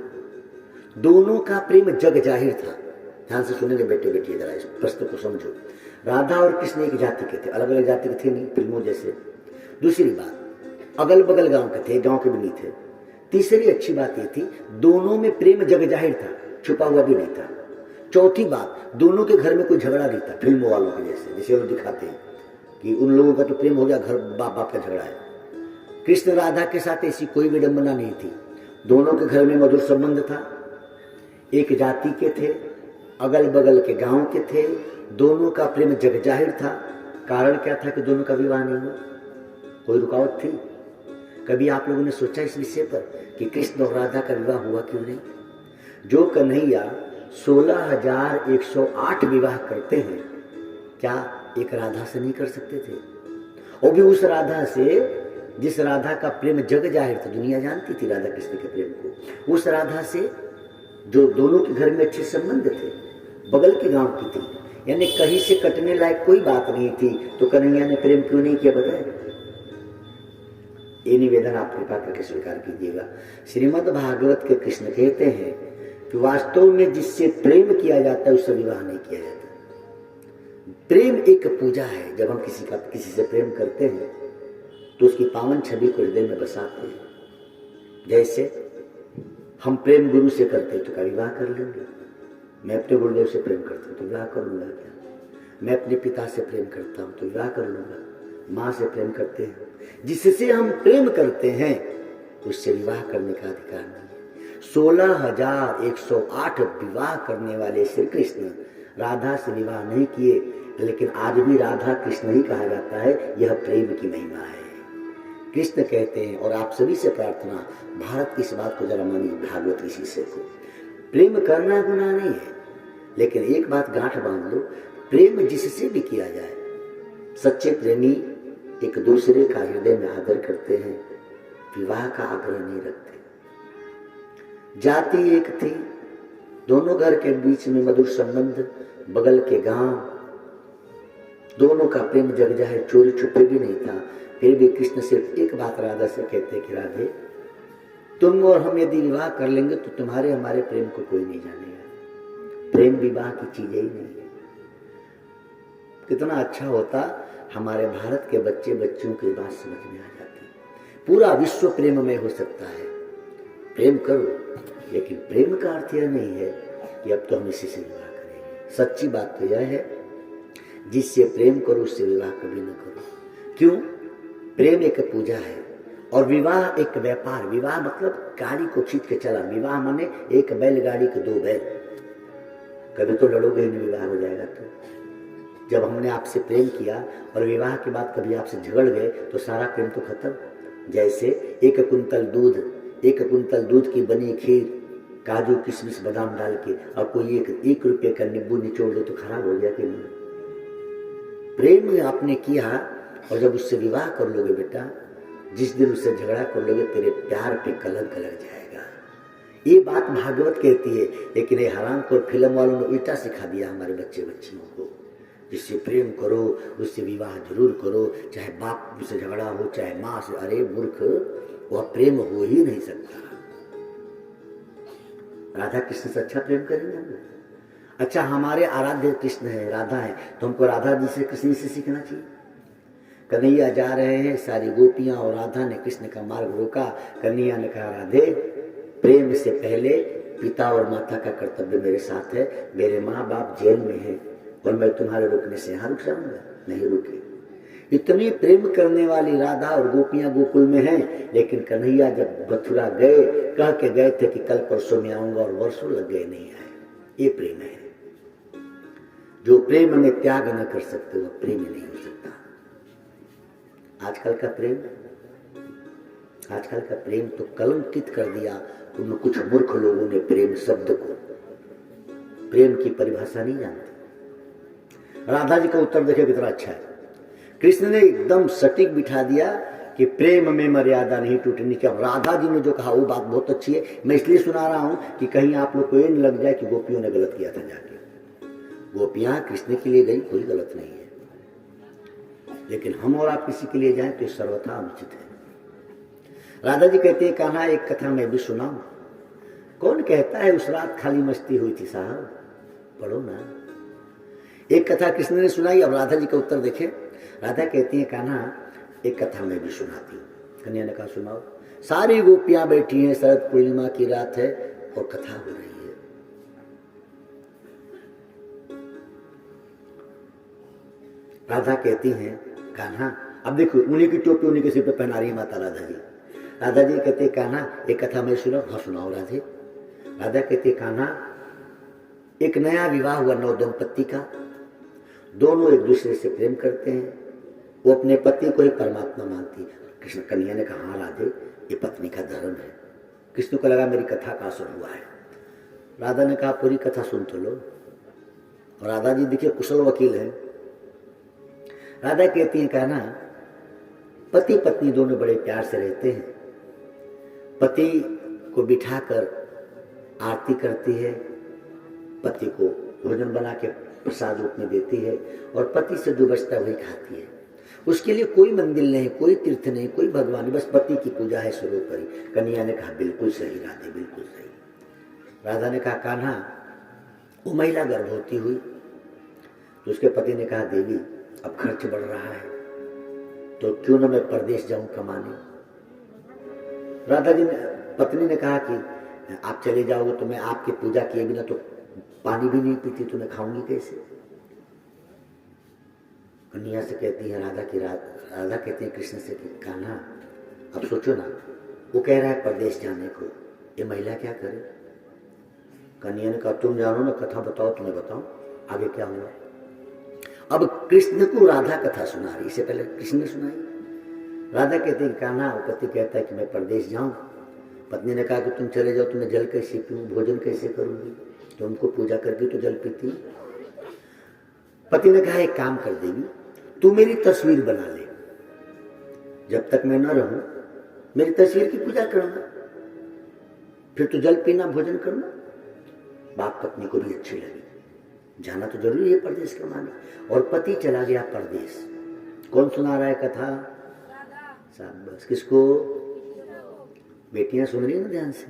दोनों का प्रेम जग जाहिर था। ध्यान से सुनेंगे बेटे बेटी, जरा इस प्रश्न को समझो। राधा और कृष्ण एक जाति के थे, अलग अलग जाति के थे नहीं, फिल्मों जैसे। दूसरी बात, अगल बगल गांव के थे, गांव के भी नहीं थे। तीसरी अच्छी बात यह थी, दोनों में प्रेम जग जाहिर था, छुपा हुआ भी नहीं था। चौथी बात, दोनों के घर में कोई झगड़ा नहीं था, फिल्मों वालों के जैसे लोग दिखाते हैं कि उन लोगों का तो प्रेम हो गया, घर बाप बाप का झगड़ा है। कृष्ण राधा के साथ ऐसी कोई विडंबना नहीं थी। दोनों के घर में मधुर संबंध था, एक जाति के थे, अगल बगल के गांव के थे, दोनों का प्रेम जग जाहिर था। कारण क्या था कि दोनों का विवाह नहीं हुआ? कोई रुकावट थी? कभी आप लोगों ने सोचा इस विषय पर कि कृष्ण और राधा का विवाह हुआ क्यों नहीं? जो कन्हैया 16,108 विवाह करते हैं, क्या एक राधा से नहीं कर सकते थे? वो भी उस राधा से जिस राधा का प्रेम जग जाहिर था, दुनिया जानती थी राधा कृष्ण के प्रेम को। उस राधा से जो दोनों के घर में अच्छे संबंध थे, बगल के गांव की थी, यानी कहीं से कटने लायक कोई बात नहीं थी, तो कन्हैया ने प्रेम क्यों नहीं किया बताए? ये निवेदन आप कृपा करके स्वीकार कीजिएगा। श्रीमद् भागवत के कृष्ण कहते हैं कि वास्तव में जिससे प्रेम किया जाता है उससे विवाह नहीं किया जाता। प्रेम एक पूजा है। जब हम किसी से प्रेम करते हैं तो उसकी पावन छवि को हृदय में बसाते हैं। जैसे हम प्रेम गुरु से करते हैं तो क्या विवाह कर लेंगे? मैं अपने गुरुदेव से प्रेम करता हूँ तो विवाह कर लूंगा क्या? मैं अपने पिता से प्रेम करता हूँ तो विवाह कर लूंगा। माँ से प्रेम करते हैं, जिससे हम प्रेम करते हैं उससे विवाह करने का अधिकार नहीं। 16,108 विवाह करने वाले श्री कृष्ण राधा से विवाह नहीं किए, लेकिन आज भी राधा कृष्ण ही कहा जाता है। यह प्रेम की महिमा है। कृष्ण कहते हैं, और आप सभी से प्रार्थना, भारत की इस बात को जरा मानिए, भागवत की शिष्य को, प्रेम करना गुनाह नहीं है, लेकिन एक बात गांठ बांध लो, प्रेम जिससे भी किया जाए, सच्चे प्रेमी एक दूसरे का हृदय में आदर करते हैं, विवाह का आग्रह नहीं रखते। जाति एक थी, दोनों घर के बीच में मधुर संबंध, बगल के गांव, दोनों का प्रेम जग जाए, चोरी छुपे भी नहीं था। फिर भी कृष्ण सिर्फ एक बात राधा से कहते कि राधे, तुम और हम यदि विवाह कर लेंगे तो तुम्हारे हमारे प्रेम को कोई नहीं जानेगा। प्रेम विवाह की चीज ही नहीं है। कितना अच्छा होता, हमारे भारत के बच्चे बच्चों की बात समझ में आ जाती। पूरा विश्व प्रेममय हो सकता है। प्रेम करो, लेकिन प्रेम का अर्थ यह नहीं है कि अब तो हम इसी से विवाह करेंगे। सच्ची बात तो यह है, जिससे प्रेम करो उससे विवाह कभी न करो। क्यों? प्रेम एक पूजा है और विवाह एक व्यापार। विवाह मतलब गाड़ी को खींच के चला, विवाह माने एक बैलगाड़ी के दो बैल। कभी तो लड़ोगे नहीं, विवाह हो जाएगा। तो जब हमने आपसे प्रेम किया और विवाह के बाद कभी आपसे झगड़ गए तो सारा प्रेम तो खत्म। जैसे एक कुंतल दूध की बनी खीर, काजू किशमिश बादाम डाल के और कोई एक रुपये का नींबू निचोड़ दे तो खराब हो गया कि नहीं? प्रेम आपने किया और जब उससे विवाह कर लोगे बेटा, जिस दिन उससे झगड़ा कर लोगे तेरे प्यार पे कलंक लग जाएगा। ये बात भागवत कहती है, लेकिन ये हरामखोर फिल्म वालों ने उल्टा सिखा दिया हमारे बच्चियों को। जिससे प्रेम करो उससे विवाह जरूर करो, चाहे बाप से झगड़ा हो चाहे माँ से। अरे मूर्ख, वह प्रेम हो ही नहीं सकता। राधा कृष्ण से अच्छा प्रेम करेंगे हम। अच्छा, हमारे आराध्य कृष्ण है, राधा है, तो हमको राधा जी से कृष्ण से सीखना चाहिए। कन्हैया जा रहे हैं, सारी गोपियां और राधा ने कृष्ण का मार्ग रोका। कन्हैया ने कहा, राधे, प्रेम से पहले पिता और माता का कर्तव्य मेरे साथ है। मेरे माँ बाप जेल में है और मैं तुम्हारे रुकने से यहाँ रुक जाऊंगा? नहीं रुके। इतनी प्रेम करने वाली राधा और गोपियां गोकुल में हैं, लेकिन कन्हैया जब मथुरा गए, कह के गए थे कि कल परसों में आऊंगा और वर्षों लग गए, नहीं आए। ये प्रेम है। जो प्रेम में त्याग न कर सकते वह प्रेम नहीं हो सकता। आजकल का प्रेम तो कलंकित कर दिया उन कुछ मूर्ख लोगों ने प्रेम शब्द को। प्रेम की परिभाषा नहीं जानते। राधा जी का उत्तर देखिए कितना अच्छा है। कृष्ण ने एकदम सटीक बिठा दिया कि प्रेम में मर्यादा नहीं टूटनी चाहिए। अब राधा जी ने जो कहा वो बात बहुत अच्छी है। मैं इसलिए सुना रहा हूं कि कहीं आप लोग को ये न लग जाए कि गोपियों ने गलत किया था जाके। गोपियां कृष्ण के लिए गई, कोई गलत नहीं है, लेकिन हम और आप किसी के लिए जाएं तो सर्वथा अनुचित है। राधा जी कहते हैं, कान्हा एक कथा मैं भी सुनाऊं? कौन कहता है उस रात खाली मस्ती हुई थी साहब, पढ़ो ना। एक कथा कृष्ण ने सुनाई। अब राधा जी का उत्तर देखें। राधा कहती है, कान्हा एक कथा मैं भी सुनाती हूँ। कन्हैया ने कहा, सुनाओ। सारी गोपियां बैठी हैं, शरद पूर्णिमा की रात है और कथा हो रही है। राधा कहती हैं, कान्हा, अब देखो उन्हीं की टोपी उन्हीं के सिर पे पहना रही है माता राधा जी। राधा जी कहते हैं, कान्हा एक कथा मैं सुनाऊं? हाँ सुनाओ राधे। राधा कहती है, कान्हा, एक नया विवाह हुआ नव दंपत्ति का, दोनों एक दूसरे से प्रेम करते हैं, वो अपने पति को ही परमात्मा मानती है। कृष्ण कन्हैया ने कहा, हाँ राधे, ये पत्नी का धर्म है। कृष्ण को लगा मेरी कथा का असर हुआ है। राधा ने कहा, पूरी कथा सुन तो लो। और राधा जी देखिए कुशल वकील है। राधा कहती है, कान्हा, पति पत्नी दोनों बड़े प्यार से रहते हैं। पति को बिठाकर आरती करती है, पति को भोजन बना के प्रसाद रूप में देती है और पति से जो बचता वही खाती है। उसके लिए कोई मंदिर नहीं, कोई तीर्थ नहीं, कोई भगवान नहीं, बस पति की पूजा है सर्वोपरि। कन्हैया ने कहा, बिल्कुल सही राधे, बिल्कुल सही। राधा ने कहा, कान्हा, वो महिला गर्भवती हुई तो उसके पति ने कहा, देवी अब खर्च बढ़ रहा है तो क्यों ना मैं परदेश जाऊं कमाने। राधा जी ने, पत्नी ने कहा कि आप चले जाओगे तो मैं आपकी पूजा किए बिना तो पानी भी नहीं पीती, तो मैं खाऊंगी कैसे। कन्हैया से कहती है राधा कहती है कृष्ण से कि कान्हा, अब सोचो ना, वो कह रहा है परदेश जाने को, ये महिला क्या करे। कन्हैया ने कहा, तुम जानो ना, कथा बताओ, तुम्हें बताओ आगे क्या हुआ। अब कृष्ण को राधा कथा सुना रही, इससे पहले कृष्ण ने सुनाई। राधा कहते हैं, कान्हा, वो पति कहता है कि मैं परदेश जाऊं। पत्नी ने कहा कि तुम चले जाओ तो मैं जल कैसे पीऊं, भोजन कैसे करूंगी, तुमको पूजा करके तो जल पीती। पति ने कहा, एक काम कर देगी, तू मेरी तस्वीर बना ले, जब तक मैं न रहूं मेरी तस्वीर की पूजा करना, फिर तो जल पीना भोजन करना। बाप पत्नी को भी अच्छी लगी, जाना तो जरूरी है परदेश कमाने। और पति चला गया परदेश। कौन सुना रहा है कथा? बस किसको? बेटियां सुन रही ना ध्यान से।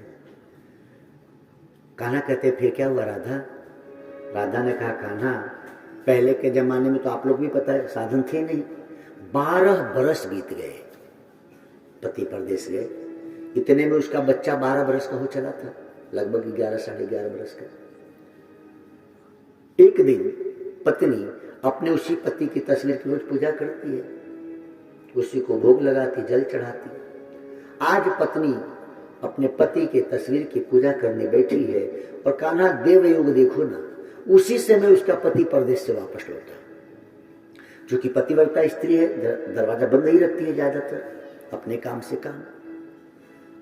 कान्हा कहते, फिर क्या हुआ राधा? राधा ने कहा, कान्हा, पहले के जमाने में तो आप लोग भी पता है साधन थे नहीं, 12 बरस बीत गए, पति परदेश गए, इतने में उसका बच्चा 12 बरस का हो चला था, लगभग 11 साढ़े 11 बरस का। एक दिन पत्नी अपने उसी पति की तस्वीर की रोज पूजा करती है, उसी को भोग लगाती, जल चढ़ाती। आज पत्नी अपने पति के तस्वीर की पूजा करने बैठी है और कान्हा देवयोग देखो ना, उसी समय उसका पति परदेश से वापस लौटा। जो कि पतिव्रता स्त्री है, दरवाजा बंद ही रखती है ज्यादातर, अपने काम से काम।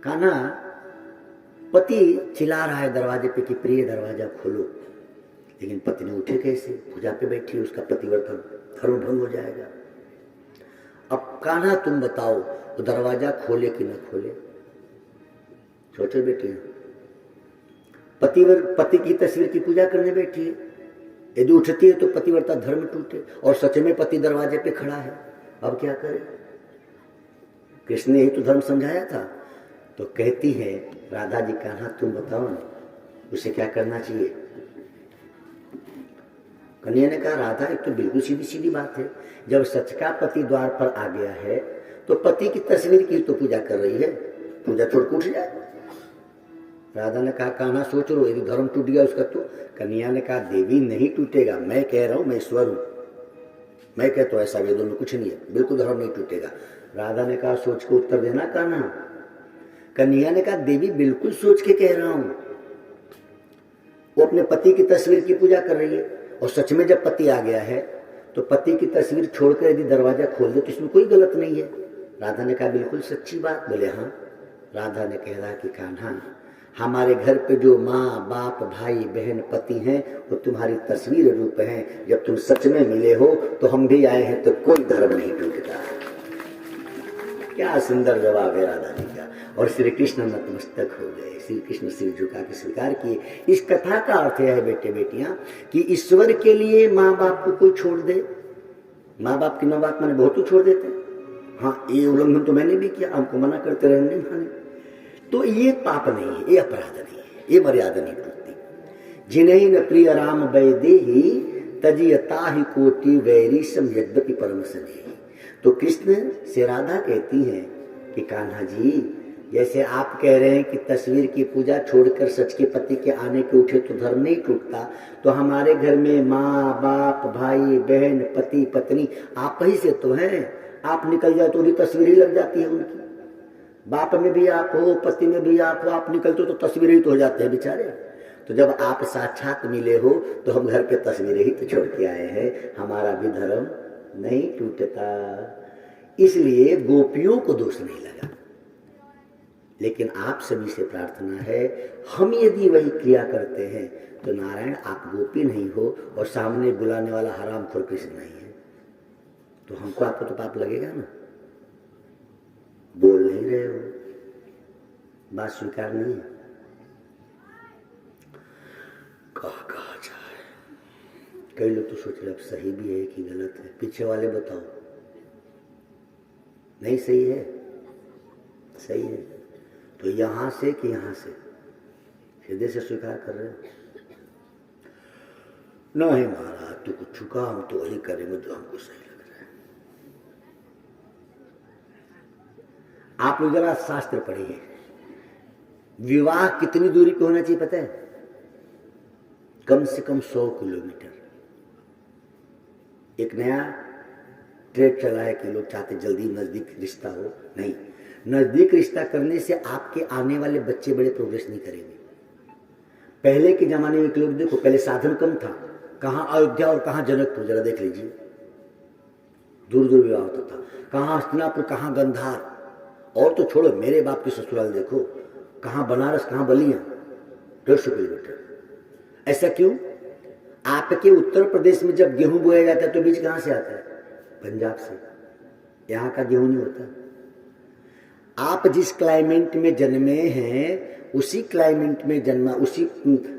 कान्हा पति चिल्ला रहा है दरवाजे पे कि प्रिय दरवाजा खोलो, लेकिन पत्नी उठे कैसे, पूजा पे बैठी, उसका पतिव्रता धर्म भंग हो जाएगा। अब कान्हा तुम बताओ, वो दरवाजा खोले कि न खोले? सोचो बेटी, पति की तस्वीर की पूजा करने बैठी है, यदि उठती है तो पतिव्रता धर्म टूटे, और सच में पति दरवाजे पे खड़ा है, अब क्या करे? कृष्ण ने ही तो धर्म समझाया था। तो कहती है राधा जी, कान्हा तुम बताओ ना, उसे क्या करना चाहिए? कन्हैया ने कहा, राधा एक तो बिल्कुल सीधी सीधी बात है, जब सच का पति द्वार पर आ गया है तो पति की तस्वीर की तो पूजा कर रही है, पूजा छोड़ के उठ जाए। राधा ने कहा, कान्हा सोच लो, यदि धर्म टूट गया उसका तो? कन्हैया ने कहा, देवी नहीं टूटेगा, मैं कह रहा हूं, मैं ईश्वर हूं, मैं कहता हूं ऐसा वेदों में कुछ नहीं है, बिल्कुल धर्म नहीं टूटेगा। राधा ने कहा, सोच के उत्तर देना कान्हा। कन्हैया ने कहा, देवी बिल्कुल सोच के कह रहा हूं। वो अपने पति की तस्वीर की पूजा कर रही है, और सच में जब पति आ गया है तो पति की तस्वीर छोड़कर यदि दरवाजा खोल दे तो इसमें कोई गलत नहीं है। राधा ने कहा, बिल्कुल सच्ची बात। बोले हाँ। राधा ने कहा कि कान्हा, हमारे घर पे जो माँ बाप भाई बहन पति हैं वो तुम्हारी तस्वीर रूप हैं, जब तुम सच में मिले हो तो हम भी आए हैं, तो कोई धर्म नहीं टूटता। क्या सुंदर जवाब है राधा जी का। और श्री कृष्ण नतमस्तक हो गए, श्री कृष्ण सिर झुका के स्वीकार किए। इस कथा का अर्थ है बेटे बेटियां कि ईश्वर के लिए माँ बाप को कोई छोड़ दे, माँ बाप की बात मैंने बहुत छोड़ देते। हाँ, ये उल्लंघन तो मैंने भी किया, हमको मना करते रहे नहीं माने, तो ये पाप नहीं है, ये अपराध नहीं है, ये मर्यादा नहीं टूटती। जिन्हें न प्रिय राम वैदेही तजियता ही कोटि वैरी सम यद्यपि परम स्नेही। तो कृष्ण से राधा कहती हैं कि कान्हा जी, जैसे आप कह रहे हैं कि तस्वीर की पूजा छोड़कर सच के पति के आने के उठे तो धर्म नहीं टूटता, तो हमारे घर में माँ बाप भाई बहन पति पत्नी आप ही से तो हैं। आप निकल जाए तो भी तस्वीर ही लग जाती है उनकी। बाप में भी आप हो, पति में भी आप हो, आप निकलते हो तो तस्वीर ही तो हो जाते हैं बेचारे। तो जब आप साक्षात मिले हो तो हम घर पे तस्वीरें ही तो छोड़ के आए हैं, हमारा भी धर्म नहीं टूटता। इसलिए गोपियों को दोष नहीं लगा, लेकिन आप सभी से प्रार्थना है, हम यदि वही क्रिया करते हैं तो नारायण आप गोपी नहीं हो और सामने बुलाने वाला हरामखोर कृष्ण नहीं है, तो हमको आपको तो पाप लगेगा ना। बोल नहीं रहे हो, बात स्वीकार नहीं है। कहा जाए, कई लोग तो सोच रहे अब सही भी है कि गलत है। पीछे वाले बताओ, नहीं सही है? सही है तो यहां से कि यहां से? हृदय से स्वीकार कर रहे हो? नहीं महाराज, तू कुछ चुका, हम तो वही करेंगे जो हमको सही लग रहा है। आप लोग जरा शास्त्र पढ़िए, विवाह कितनी दूरी पे होना चाहिए पता है? कम से कम 100 किलोमीटर। एक नया ट्रेड चला है कि लोग चाहते जल्दी नजदीक रिश्ता हो, नहीं, नजदीक रिश्ता करने से आपके आने वाले बच्चे बड़े प्रोग्रेस नहीं करेंगे। पहले के जमाने में लोग देखो, पहले साधन कम था, कहां अयोध्या और कहां जनकपुर, जरा देख लीजिए, दूर दूर विवाह होता था। कहां हस्तिनापुर, कहां गंधार, और तो छोड़ो मेरे बाप की ससुराल देखो, कहां बनारस, कहां बलिया, 150 किलोमीटर। ऐसा क्यों? आपके उत्तर प्रदेश में जब गेहूं बोया जाता है तो बीज कहां से आता है? पंजाब से। यहां का गेहूं नहीं होता। आप जिस क्लाइमेट में जन्मे हैं उसी क्लाइमेट में जन्मा, उसी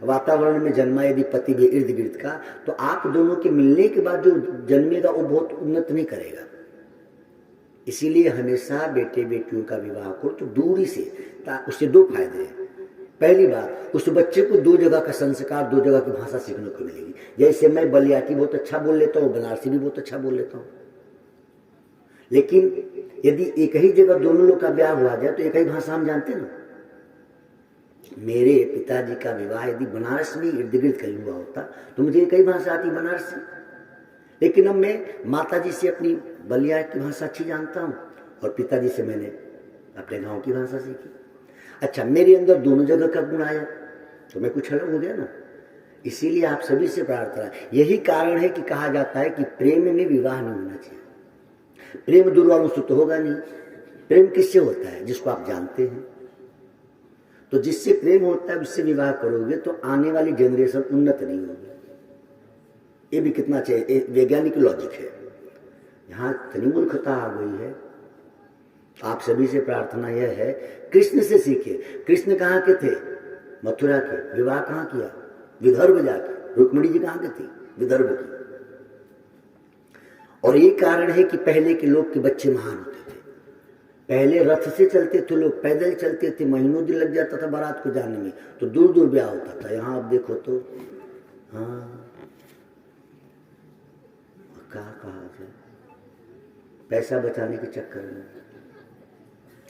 वातावरण में जन्मा यदि पति भी इर्द गिर्द का, तो आप दोनों के मिलने के बाद जो जन्मेगा वो बहुत उन्नत नहीं करेगा। इसीलिए हमेशा बेटे बेटियों का विवाह करो तो दूरी से, उससे 2 फायदे हैं। पहली बात, उस बच्चे को 2 जगह का संस्कार, 2 जगह की भाषा सीखने को मिलेगी। जैसे मैं बलियाटी बहुत अच्छा बोल लेता हूँ, बनारसी भी बहुत अच्छा बोल लेता हूँ, लेकिन यदि एक ही जगह दोनों लोग का ब्याह हुआ जाए तो एक ही भाषा हम जानते ना, मेरे पिताजी का विवाह यदि बनारस में इर्द गिर्द कहीं हुआ होता तो मुझे कई भाषा आती बनारस से, लेकिन अब मैं माताजी से अपनी बलिया की भाषा अच्छी जानता हूँ और पिताजी से मैंने अपने गांव की भाषा सीखी। अच्छा, मेरे अंदर दोनों जगह का गुण आया तो मैं कुछ अलग हो गया ना। इसीलिए आप सभी से प्रार्थना, यही कारण है कि कहा जाता है कि प्रेम में विवाह नहीं होना चाहिए। प्रेम दुर्वानुसुत तो होगा नहीं। प्रेम किससे होता है? जिसको आप जानते हैं। तो जिससे प्रेम होता है उससे विवाह करोगे तो आने वाली जनरेशन उन्नत नहीं होगी। ये भी कितना चाहिए, वैज्ञानिक लॉजिक है। यहां इतनी मूर्खता आ गई है। आप सभी से प्रार्थना यह है, कृष्ण से सीखिए। कृष्ण कहाँ के थे? मथुरा के। विवाह कहाँ किया? विदर्भ जाके। रुक्मिणी जी कहाँ के थी? विदर्भ की। और ये कारण है कि पहले के लोग के बच्चे महान होते थे। पहले रथ से चलते थे लोग, पैदल चलते थे, महीनों दिन लग जाता था बारात को जाने में, तो दूर दूर ब्याह होता था। यहाँ आप देखो तो हाँ, क्या कहा जाए, पैसा बचाने के चक्कर में।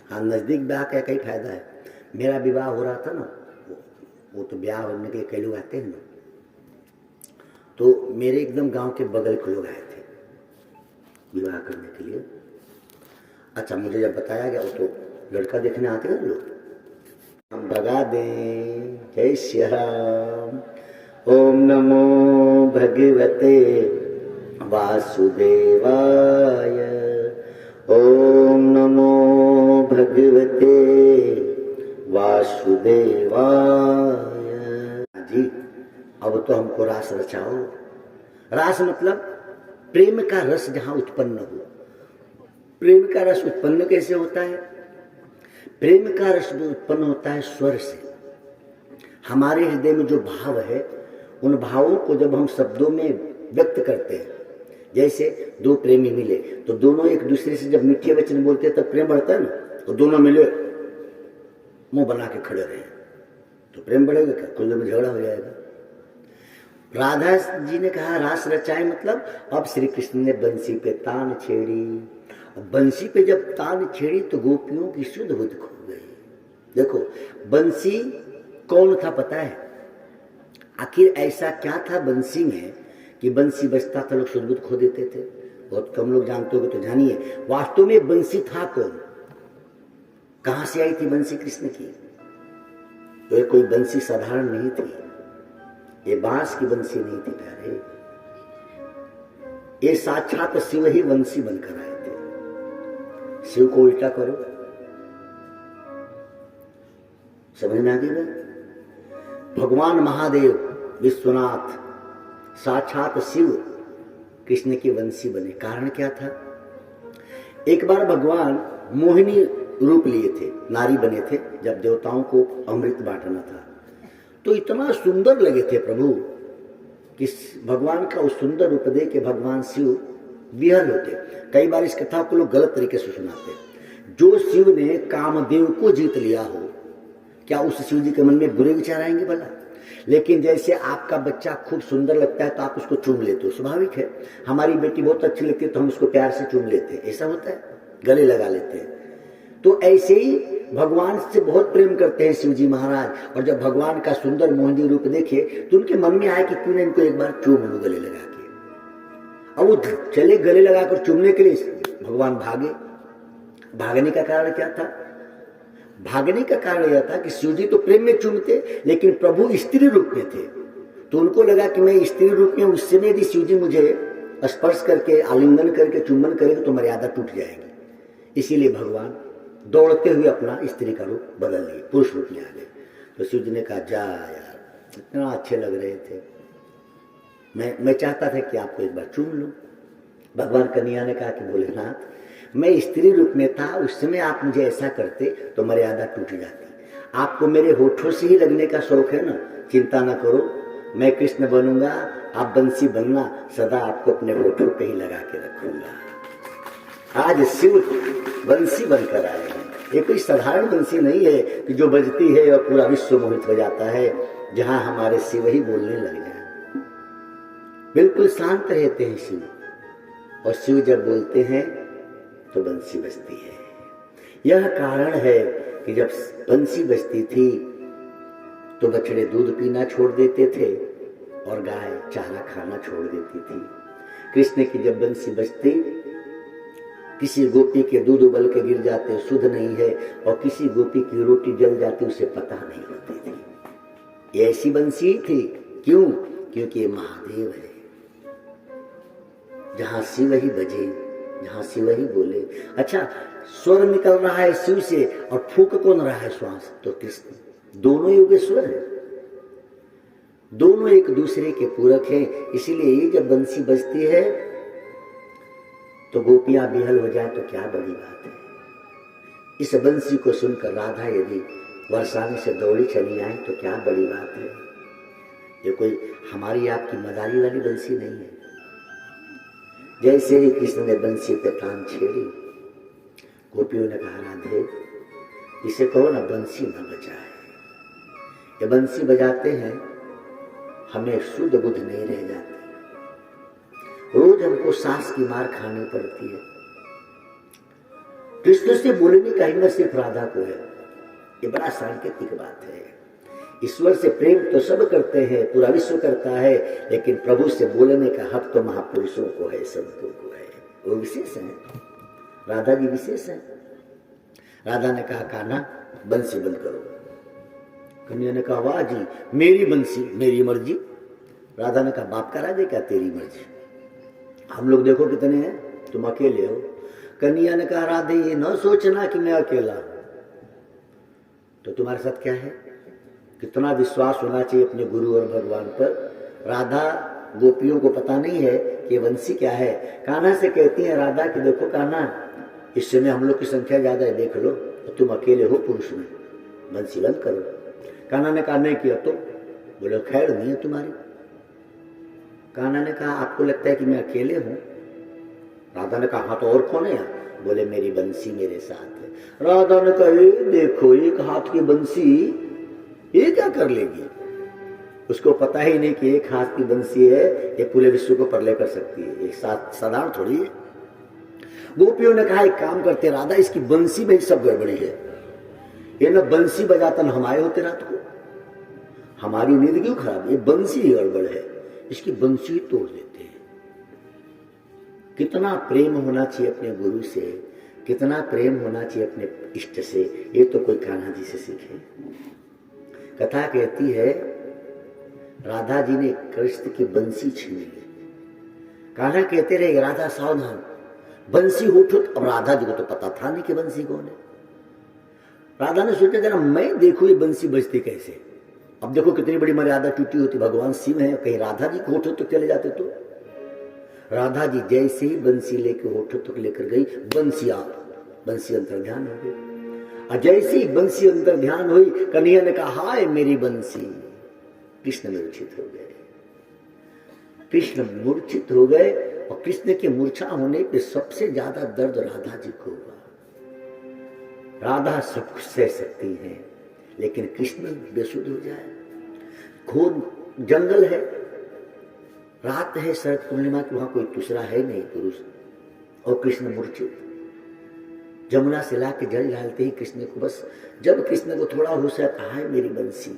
हाँ, नजदीक ब्याह का कई फायदा है। मेरा विवाह हो रहा था ना, वो तो ब्याह होने के कई लोग आते हैं ना, तो मेरे एकदम गांव के बगल के लोग आए थे विवाह करने के लिए। अच्छा, मुझे जब बताया गया, वो तो लड़का देखने आते हैं लोग, हम भगा दें। जय श्री राम। ओम नमो भगवते वासुदेवाय। ओम नमो भगवते वासुदेवाय। जी, अब तो हमको रास रचाओ। रास मतलब प्रेम का रस जहां उत्पन्न हो। प्रेम का रस उत्पन्न कैसे होता है? प्रेम का रस उत्पन्न होता है स्वर से। हमारे हृदय में जो भाव है, उन भावों को जब हम शब्दों में व्यक्त करते हैं, जैसे दो प्रेमी मिले तो दोनों एक दूसरे से जब मीठे वचन बोलते हैं तब प्रेम बढ़ता है ना। तो दोनों मिले, मुंह बना के खड़े रहे तो प्रेम बढ़ेगा क्या? कुछ देर में झगड़ा हो जाएगा। राधा जी ने कहा रास रचाए, मतलब अब श्री कृष्ण ने बंसी पे तान छेड़ी। बंसी पे जब तान छेड़ी तो गोपियों की शुद्ध बुद्ध खो गई। देखो, बंसी कौन था पता है? आखिर ऐसा क्या था बंसी में कि बंसी बजता था लोग शुद्ध बुद्ध खो देते थे? बहुत कम लोग जानते होंगे, तो जानिए वास्तव में बंसी था कौन? कहां से आई थी बंसी कृष्ण की? तो ये कोई बंसी साधारण नहीं थी, ये बांस की बंसी नहीं थी प्यारे। ये साक्षात शिव ही बंसी बनकर आए थे। शिव को उल्टा करो, समझ में आ गई बात? भगवान महादेव विश्वनाथ साक्षात शिव कृष्ण की वंशी बने। कारण क्या था? एक बार भगवान मोहिनी रूप लिए थे, नारी बने थे, जब देवताओं को अमृत बांटना था। तो इतना सुंदर लगे थे प्रभु कि भगवान का उस सुंदर रूप दे के भगवान शिव विहल होते। कई बार इस कथा को लोग गलत तरीके से सुनाते। जो शिव ने कामदेव को जीत लिया हो, क्या उस शिव जी के मन में बुरे विचार आएंगे भला? लेकिन जैसे आपका बच्चा खूब सुंदर लगता है तो आप उसको चूम लेते हो, स्वाभाविक है। हमारी बेटी बहुत अच्छी लगती है तो हम उसको प्यार से चूम लेते हैं, ऐसा होता है, गले लगा लेते हैं। तो ऐसे ही भगवान से बहुत प्रेम करते हैं शिव जी महाराज। और जब भगवान का सुंदर मोहिनी रूप देखे तो उनके मन में आया कि क्यों न इनको एक बार चूम लो गले लगा के। अब वो चले गले लगाकर चूमने के लिए, भगवान भागे। भागने का कारण क्या था? भागने का कारण यह था कि शिव जी तो प्रेम में चूमते, लेकिन प्रभु स्त्री रूप में थे। तो उनको लगा कि मैं स्त्री रूप में, उस समय यदि शिव जी मुझे स्पर्श करके, आलिंगन करके, चुंबन करेंगे तो मर्यादा टूट जाएगी। इसीलिए भगवान दौड़ते हुए अपना स्त्री का रूप बदल लिए, पुरुष रूप में आ गए। तो शिव जी ने कहा, जा यार, इतना अच्छे लग रहे थे, मैं चाहता था कि आपको एक बार चूम लूं। भगवान कन्हैया ने कहा कि भोलेनाथ, मैं स्त्री रूप में था, उस समय आप मुझे ऐसा करते तो मर्यादा टूट जाती। आपको मेरे होठों से ही लगने का शौक है ना, चिंता ना करो, मैं कृष्ण बनूंगा, आप बंसी बनना, सदा आपको अपने होठों पे ही लगा के रखूंगा। आज शिव बंसी बनकर आए हैं। ये कोई साधारण बंसी नहीं है कि जो बजती है और पूरा विश्व मोहित हो जाता है, जहां हमारे शिव ही बोलने लग जाए। बिल्कुल शांत रहते हैं शिव, और शिव जब बोलते हैं तो बंसी बजती है। यह कारण है कि जब बंसी बजती थी तो बछड़े दूध पीना छोड़ देते थे और गाय चारा खाना छोड़ देती थी। कृष्ण की जब बंसी बजती, किसी गोपी के दूध उबल के गिर जाते शुद्ध नहीं है, और किसी गोपी की रोटी जल जाती उसे पता नहीं होती थी। ये ऐसी बंसी थी। क्यों? क्योंकि ये महादेव है। जहां शिव ही बजे, जहां शिव ही बोले। अच्छा, स्वर निकल रहा है शिव से और फूक कौन रहा है श्वास? तो कृष्ण। दोनों योगेश्वर है, दोनों एक दूसरे के पूरक हैं। इसीलिए ये जब बंसी बजती है तो गोपियां बिहल हो जाए तो क्या बड़ी बात है। इस बंसी को सुनकर राधा यदि बरसाने से दौड़ी चली आए तो क्या बड़ी बात है। ये कोई हमारी आपकी मदारी वाली बंसी नहीं है। जैसे ही कृष्ण ने बंसी पे टांग छेड़ी, गोपियों ने कहा राधे इसे कहो ना बंसी न बजाए। ये बंसी बजाते हैं हमें शुद्ध बुद्ध नहीं रह जाती। रोज हमको सांस की मार खानी पड़ती है। कृष्ण से बोलने का हिम्मत सिर्फ राधा को है। ये बड़ा सांकेतिक बात है। ईश्वर से प्रेम तो सब करते हैं, पूरा विश्व करता है, लेकिन प्रभु से बोलने का हक तो महापुरुषों को है, संतों को है। वो विशेष है। राधा जी विशेष है। राधा ने कहा कान्हा बंसी बंद करो। कन्हैया ने कहा वाह जी, मेरी बंसी मेरी मर्जी। राधा ने कहा बाप का राजे क्या तेरी मर्जी? हम लोग देखो कितने हैं, तुम अकेले हो। कन्हैया ने कहा राधे ये न सोचना कि मैं अकेला हूं, तो तुम्हारे साथ क्या है? कितना विश्वास होना चाहिए अपने गुरु और भगवान पर। राधा गोपियों को पता नहीं है कि वंशी क्या है। कान्हा से कहती है राधा कि देखो कान्हा, इस समय हम लोग की संख्या ज्यादा है, देख लो, तो तुम अकेले हो पुरुष में, वंशी बंद करो। कान्हा ने कहा नहीं किया तो बोले खैर नहीं है तुम्हारी। कान्हा ने कहा आपको लगता है कि मैं अकेले हूं? राधा ने कहा हाँ तो और कौन है? बोले मेरी बंसी मेरे साथ है। राधा ने कहा देखो एक हाथ की बंसी ये क्या कर लेगी? उसको पता ही नहीं कि एक हाथ की बंसी है, ये पूरे विश्व को परले कर सकती है, एक साथ साधारण थोड़ी है। गोपियों ने कहा एक काम करते राधा, इसकी बंसी में सब गड़बड़ी है। ये न बंसी बजाता न हम आए होते रात को, हमारी नींद क्यों खराब? ये बंसी ही गड़बड़ है, इसकी बंसी तोड़ देते हैं। कितना प्रेम होना चाहिए अपने गुरु से, कितना प्रेम होना चाहिए अपने इष्ट से, ये तो कोई कान्हा जी से सीखे। कथा कहती है राधा जी ने कृष्ण की बंसी छीन ली। कान्हा कहते रहे राधा सावधान, बंसी होठो। अब राधा जी को तो पता था नहीं कि बंसी कौन है। राधा ने सोचा जरा मैं देखू ये बंसी बजती कैसे। अब देखो कितनी बड़ी मर्यादा टूटी होती। भगवान शिव है, कहीं राधा जी को होठो तक चले जाते तो। राधा जी जैसे ही बंसी लेके होठो तक लेकर गई, बंसी अंतर्ध्यान हो गई। और जैसे ही बंसी अंतर्ध्यान हुई, कन्हैया ने कहा हाय मेरी बंसी। कृष्ण मूर्छित हो गए। कृष्ण मूर्छित हो गए और कृष्ण के मूर्छा होने पे सबसे ज्यादा दर्द राधा जी को हुआ। राधा सब कुछ सह सकती है, लेकिन कृष्ण बेसुध हो जाए। घोर जंगल है, रात है, शरद पूर्णिमा की, वहां कोई दूसरा है नहीं पुरुष, और कृष्ण मूर्छित। जमुना से ला के जल डालते ही कृष्ण को बस, जब कृष्ण को थोड़ा होश आता है मेरी बंसी।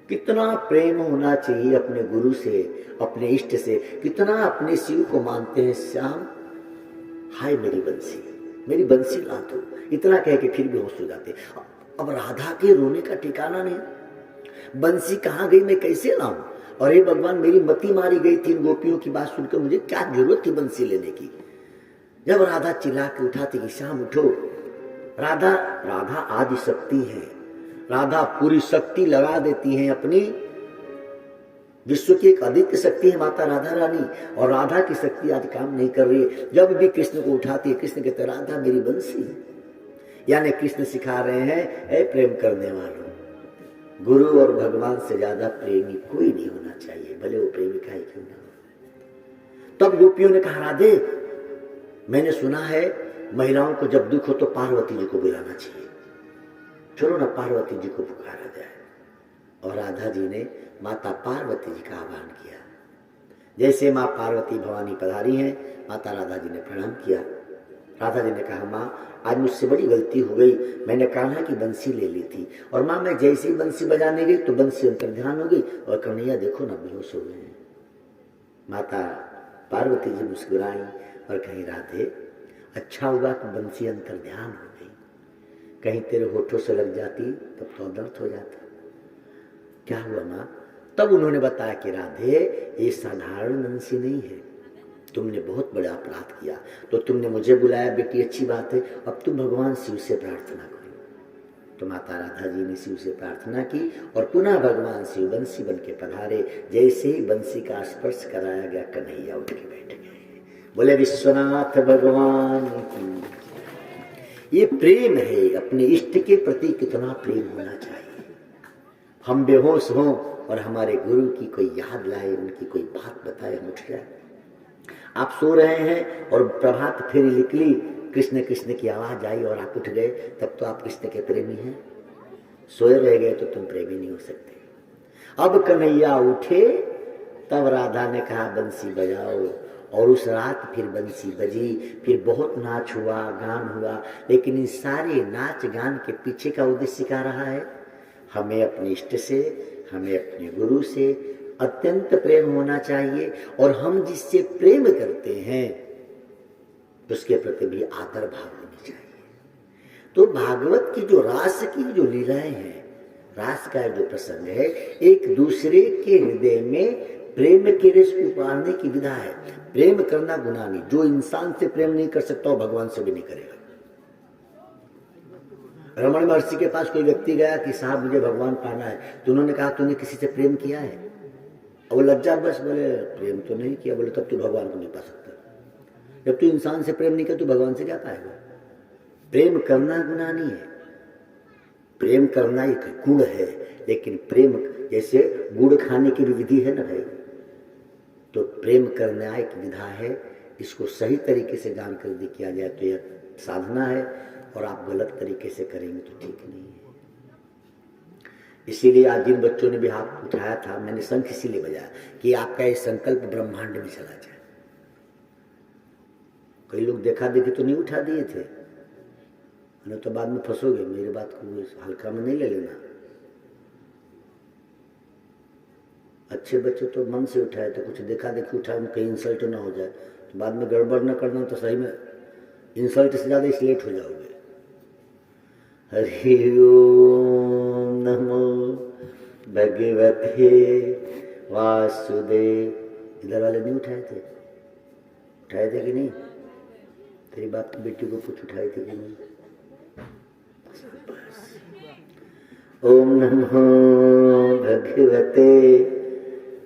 कितना प्रेम होना चाहिए अपने गुरु से, अपने इष्ट से। कितना अपने शिव को मानते हैं श्याम, हाय मेरी बंसी ला दो। इतना कह के फिर भी होश हो जाते। अब राधा के रोने का ठिकाना नहीं, बंसी कहाँ गई, मैं कैसे लाऊं? और हे भगवान मेरी मति मारी गई थी इन गोपियों की बात सुनकर, मुझे क्या जरूरत थी बंसी लेने की। जब राधा चिल्ला के उठाती कि श्याम उठो। राधा आदि शक्ति है, राधा पूरी शक्ति लगा देती है अपनी। विश्व की एक आदित्य शक्ति है माता राधा रानी, और राधा की शक्ति आज काम नहीं कर रही है। जब भी कृष्ण को उठाती है, कृष्ण कहते राधा मेरी बंसी। यानी कृष्ण सिखा रहे हैं ऐ प्रेम करने वालों, गुरु और भगवान से ज्यादा प्रेमी कोई नहीं होना चाहिए, भले वो प्रेमिका ही क्यों ना हो। तब गोपियों ने कहा राधे मैंने सुना है महिलाओं को जब दुख हो तो पार्वती जी को बुलाना चाहिए, चलो ना पार्वती जी को पुकारा जाए। और राधा जी ने माता पार्वती जी का आह्वान किया। जैसे माँ पार्वती भवानी पधारी हैं, माता राधा जी ने प्रणाम किया। राधा जी ने कहा, माँ आज मुझसे बड़ी गलती हो गई, मैंने कान्हा की बंसी ले ली थी और माँ मैं जैसे ही बंसी बजाने गई तो बंसी अंतर्ध्यान हो गई और कन्हैया देखो ना बेहोश हो गए हैं। माता पार्वती जी मुस्कुराई और कहीं, राधे अच्छा हुआ कि बंसी अंतर्ध्यान हो गई, कहीं तेरे होठों से लग जाती तब तो दर्द हो जाता। क्या हुआ माँ? तब उन्होंने बताया कि राधे ये साधारण बंसी नहीं है, तुमने बहुत बड़ा अपराध किया, तो तुमने मुझे बुलाया, बेटी अच्छी बात है, अब तुम भगवान शिव से प्रार्थना करो। तो माता राधा जी ने शिव से प्रार्थना की और पुनः भगवान शिव बंसी बन के पधारे। जैसे ही बंसी का स्पर्श कराया गया, कन्हैया उठ के बैठ गए। बोले विश्वनाथ भगवान की। ये प्रेम है, अपने इष्ट के प्रति कितना प्रेम होना चाहिए। हम बेहोश हों और हमारे गुरु की कोई याद लाए, उनकी कोई बात बताए, हम उठ जाए। आप सो रहे हैं और प्रभात फेरी निकली, कृष्ण कृष्ण की आवाज आई और आप उठ गए, तब तो आप कृष्ण के प्रेमी हैं। सोए रह गए तो तुम प्रेमी नहीं हो सकते। अब कन्हैया उठे, तब राधा ने कहा बंसी बजाओ, और उस रात फिर बंसी बजी, फिर बहुत नाच हुआ, गान हुआ। लेकिन इन सारे नाच गान के पीछे का उद्देश्य क्या रहा है? हमें अपने इष्ट से, हमें अपने गुरु से अत्यंत प्रेम होना चाहिए और हम जिससे प्रेम करते हैं उसके प्रति भी आदर भाव होनी चाहिए। तो भागवत की जो रास की जो लीलाएं हैं, रास का जो प्रसंग है, एक दूसरे के हृदय में प्रेम के रस को उतारने की विधा है। प्रेम करना गुनाह नहीं, जो इंसान से प्रेम नहीं कर सकता वो भगवान से भी नहीं करेगा। रमण महर्षि के पास कोई व्यक्ति गया कि साहब मुझे भगवान पाना है, तो उन्होंने कहा तूने किसी से प्रेम किया है? और वो लज्जा बस बोले प्रेम तो नहीं किया। बोले तब तू भगवान को नहीं पा सकता। जब तू इंसान से प्रेम नहीं किया तो भगवान से क्या पाएगा? प्रेम करना गुनाह नहीं है, प्रेम करना एक गुण है, लेकिन प्रेम जैसे गुड़ खाने की भी विधि है ना भाई, तो प्रेम करना एक विधा है। इसको सही तरीके से जानकर यदि किया जाए तो यह साधना है, और आप गलत तरीके से करेंगे तो ठीक नहीं है। इसीलिए आज जिन बच्चों ने भी हाथ उठाया था, मैंने शंख इसीलिए बजाया कि आपका ये संकल्प ब्रह्मांड में चला जाए। कई लोग देखा देखी तो नहीं उठा दिए थे, नहीं तो बाद में फंसोगे। मेरी बात को हल्का में नहीं ले लेना। अच्छे बच्चे तो मन से उठाए थे, कुछ देखा देखी उठाए, कहीं इंसल्ट ना हो जाए, तो बाद में गड़बड़ न करना, तो सही में इंसल्ट से ज्यादा इसलेट हो जाओगे। हरि ओम नमो भगवते वासुदेव। इधर वाले नहीं उठाए थे? उठाए थे कि नहीं? तेरी बाप की बेटी को कुछ उठाए थे कि नहीं? ओम नमो भगवते।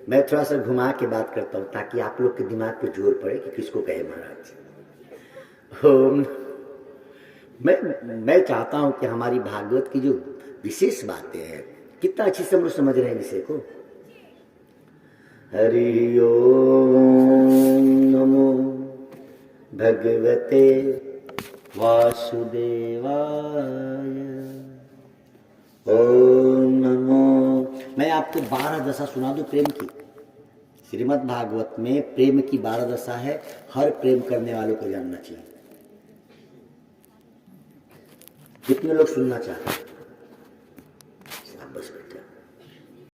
मैं थोड़ा सा घुमा के बात करता हूं ताकि आप लोग के दिमाग पे जोर पड़े कि किसको कहे महाराज। ओम। मैं चाहता हूं कि हमारी भागवत की जो विशेष बातें हैं, कितना अच्छी से हम लोग समझ रहे हैं विषय को। हरि ओम नमो भगवते वासुदेवाय। ओम नमो। मैं आपको 12 दशा सुना दूं प्रेम की। श्रीमद् भागवत में प्रेम की 12 दशा है, हर प्रेम करने वालों को जानना चाहिए। कितने लोग सुनना चाहते हैं? बस बेटा,